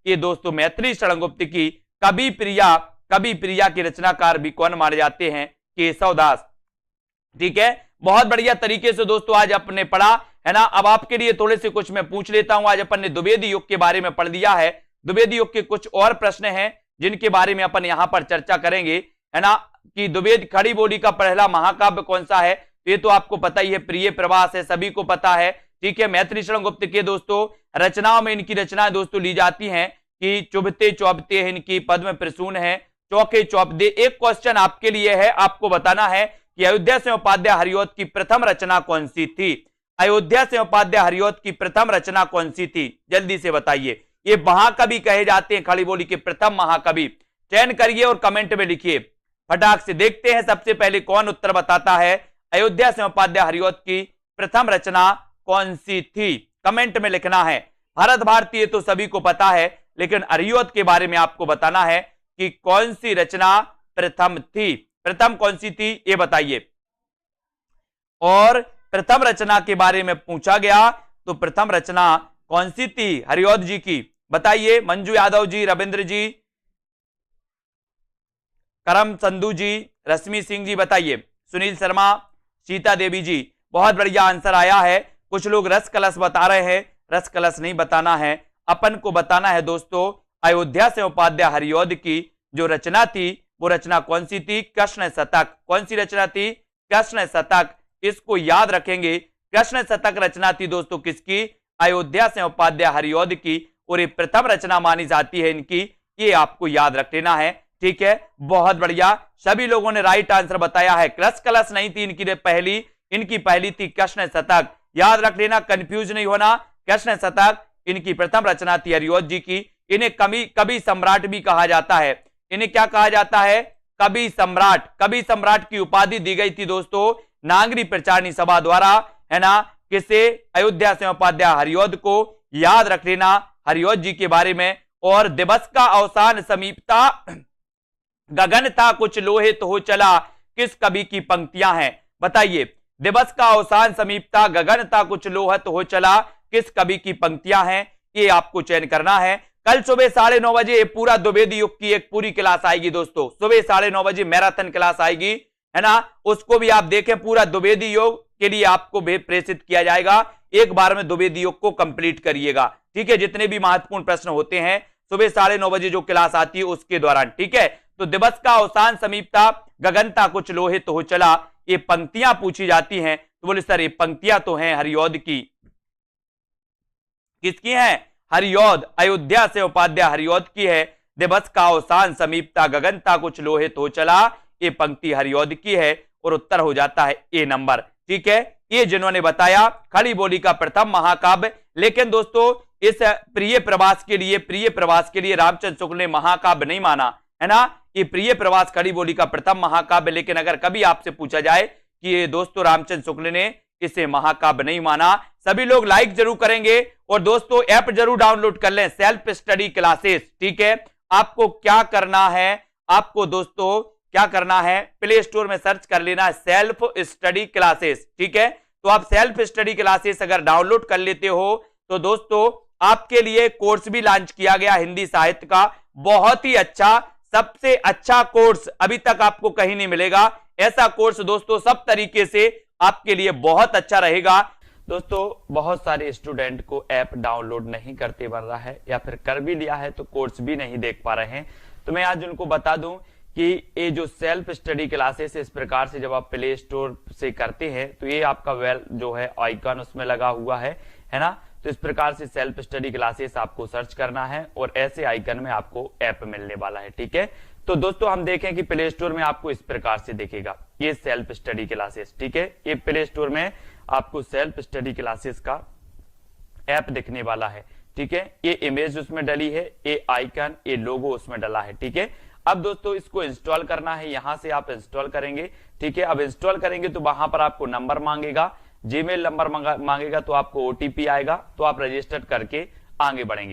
ये दोस्तों मैथिली शरण गुप्त की कवि प्रिया के रचनाकार भी कौन माने जाते हैं? केशव दास, ठीक है। बहुत बढ़िया तरीके से दोस्तों आज अपने पढ़ा, है ना। अब आपके लिए थोड़े से कुछ मैं पूछ लेता हूं। आज अपन ने द्विवेदी युग के बारे में पढ़ लिया है। द्विवेदी युग के कुछ और प्रश्न हैं जिनके बारे में अपन यहां पर चर्चा करेंगे, है ना, कि द्विवेद खड़ी बोली का पहला महाकाव्य कौन सा है? ये तो आपको पता ही है, प्रिय प्रवास है, सभी को पता है, ठीक है। मैथिली शरण गुप्त के दोस्तों रचनाओं में इनकी रचनाएं दोस्तों ली जाती हैं कि चुभते चौबते है इनकी, पद्म प्रसून है, चौके चौपदे। एक क्वेश्चन आपके लिए है, आपको बताना है कि अयोध्या से उपाध्याय हरिऔध की प्रथम रचना कौन सी थी? अयोध्या से उपाध्याय हरिऔध की प्रथम रचना कौन सी थी? जल्दी से बताइए। ये महाकवि कहे जाते हैं, खड़ी बोली के प्रथम महाकवि। चयन करिए और कमेंट में लिखिए फटाक से। देखते हैं सबसे पहले कौन उत्तर बताता है। अयोध्या से उपाध्याय हरिऔध की प्रथम रचना कौन सी थी? कमेंट में लिखना है। भारत भारती तो सभी को पता है, लेकिन हरिऔध के बारे में आपको बताना है कि कौन सी रचना प्रथम थी। प्रथम कौन सी थी ये बताइए। और प्रथम रचना के बारे में पूछा गया, तो प्रथम रचना कौन सी थी हरिऔध जी की? बताइए। मंजू यादव जी, रविंद्र जी, करम संधू जी, रश्मि सिंह जी, बताइए। सुनील शर्मा, सीता देवी जी, बहुत बढ़िया आंसर आया है। कुछ लोग रस कलश बता रहे हैं, रस कलश नहीं बताना है, अपन को बताना है दोस्तों अयोध्या से उपाध्याय हरिऔध की जो रचना थी वो रचना कौन सी थी? कृष्ण शतक। कौन सी रचना थी? कृष्ण शतक। इसको याद रखेंगे। कृष्ण शतक रचना थी दोस्तों किसकी? अयोध्या से उपाध्याय हरिऔध की, और ये प्रथम रचना मानी जाती है इनकी, ये आपको याद रख लेना है। ठीक है, बहुत बढ़िया, सभी लोगों ने राइट आंसर बताया है। कृष्ण कलश नहीं थी इनकी पहली थी कृष्ण शतक। याद रख लेना, कंफ्यूज नहीं होना। कृष्ण शतक इनकी प्रथम रचना थी हरिऔध जी की। इन्हें कवि सम्राट भी कहा जाता है। इन्हें क्या कहा जाता है? कवि सम्राट। कवि सम्राट की उपाधि दी गई थी दोस्तों नागरी प्रचारणी सभा द्वारा, है ना? किसे? अयोध्या से उपाध्याय हरिऔध को। याद रख लेना हरिऔध जी के बारे में। और दिवस का अवसान समीपता, गगन था कुछ लोहित हो चला, किस कवि की पंक्तियां हैं? बताइए, दिवस का अवसान समीपता, गगन था कुछ लोहित हो चला, किस कवि की पंक्तियां हैं? ये आपको चयन करना है। कल सुबह 9:30 बजे पूरा द्विवेदी युग की एक पूरी क्लास आएगी दोस्तों। सुबह 9:30 बजे मैराथन क्लास आएगी, है ना? उसको भी आप देखें। पूरा द्विवेदी योग के लिए आपको प्रेषित किया जाएगा। एक बार में द्विवेदी योग को कंप्लीट करिएगा। ठीक है, जितने भी महत्वपूर्ण प्रश्न होते हैं सुबह 9:30 बजे जो क्लास आती है उसके दौरान। ठीक है, तो दिवस का अवसान समीपता, गगनता कुछ लोहित हो चला, ये पंक्तियां पूछी जाती हैं। तो बोले सर ये पंक्तियां तो हैं हरिऔध की। किसकी हैं? हरिऔध, अयोध्या से उपाध्याय हरिऔध की है। दिवस का अवसान समीपता, गगनता कुछ लोहित हो चला, ये पंक्ति हरिऔध की है, और उत्तर हो जाता है ए नंबर। ठीक है, ये जिन्होंने बताया खड़ी बोली का प्रथम महाकाव्य। लेकिन दोस्तों इस प्रिय प्रवास के लिए रामचंद्र शुक्ल ने महाकाव्य नहीं माना, है ना? ये प्रिय प्रवास खड़ी बोली का प्रथम महाकाव्य। लेकिन अगर कभी आपसे पूछा जाए कि ये दोस्तों रामचंद्र शुक्ल ने इसे महाकाव्य नहीं माना, सभी लोग लाइक जरूर करेंगे। और दोस्तों ऐप जरूर डाउनलोड कर लें, सेल्फ स्टडी क्लासेस। ठीक है, आपको क्या करना है? आपको दोस्तों क्या करना है? प्ले स्टोर में सर्च कर लेना है सेल्फ स्टडी क्लासेस। ठीक है, तो आप सेल्फ स्टडी क्लासेस अगर डाउनलोड कर लेते हो तो दोस्तों आपके लिए कोर्स भी लॉन्च किया गया हिंदी साहित्य का। बहुत ही अच्छा, सबसे अच्छा कोर्स अभी तक आपको कहीं नहीं मिलेगा। ऐसा कोर्स दोस्तों सब तरीके से आपके लिए बहुत अच्छा रहेगा। दोस्तों बहुत सारे स्टूडेंट को ऐप डाउनलोड नहीं करते बन रहा है, या फिर कर भी लिया है तो कोर्स भी नहीं देख पा रहे हैं। तो मैं आज उनको बता दूं कि ये जो सेल्फ स्टडी क्लासेस इस प्रकार से जब आप प्ले स्टोर से करते हैं तो ये आपका वेल जो है आइकन उसमें लगा हुआ है ना? तो इस प्रकार से सेल्फ स्टडी क्लासेस आपको सर्च करना है और ऐसे आइकन में आपको ऐप मिलने वाला है। ठीक है, तो दोस्तों हम देखें कि प्ले स्टोर में आपको इस प्रकार से दिखेगा ये सेल्फ स्टडी क्लासेस। ठीक है, ये प्ले स्टोर में आपको सेल्फ स्टडी क्लासेस का ऐप दिखने वाला है। ठीक है, ये इमेज उसमें डली है, ये आइकन, ये लोगो उसमें डला है। ठीक है, अब दोस्तों इसको इंस्टॉल करना है, यहां से आप इंस्टॉल करेंगे। ठीक है, अब इंस्टॉल करेंगे तो वहां पर आपको नंबर मांगेगा, जीमेल नंबर मांगेगा, तो आपको ओटीपी आएगा, तो आप रजिस्टर करके आगे बढ़ेंगे।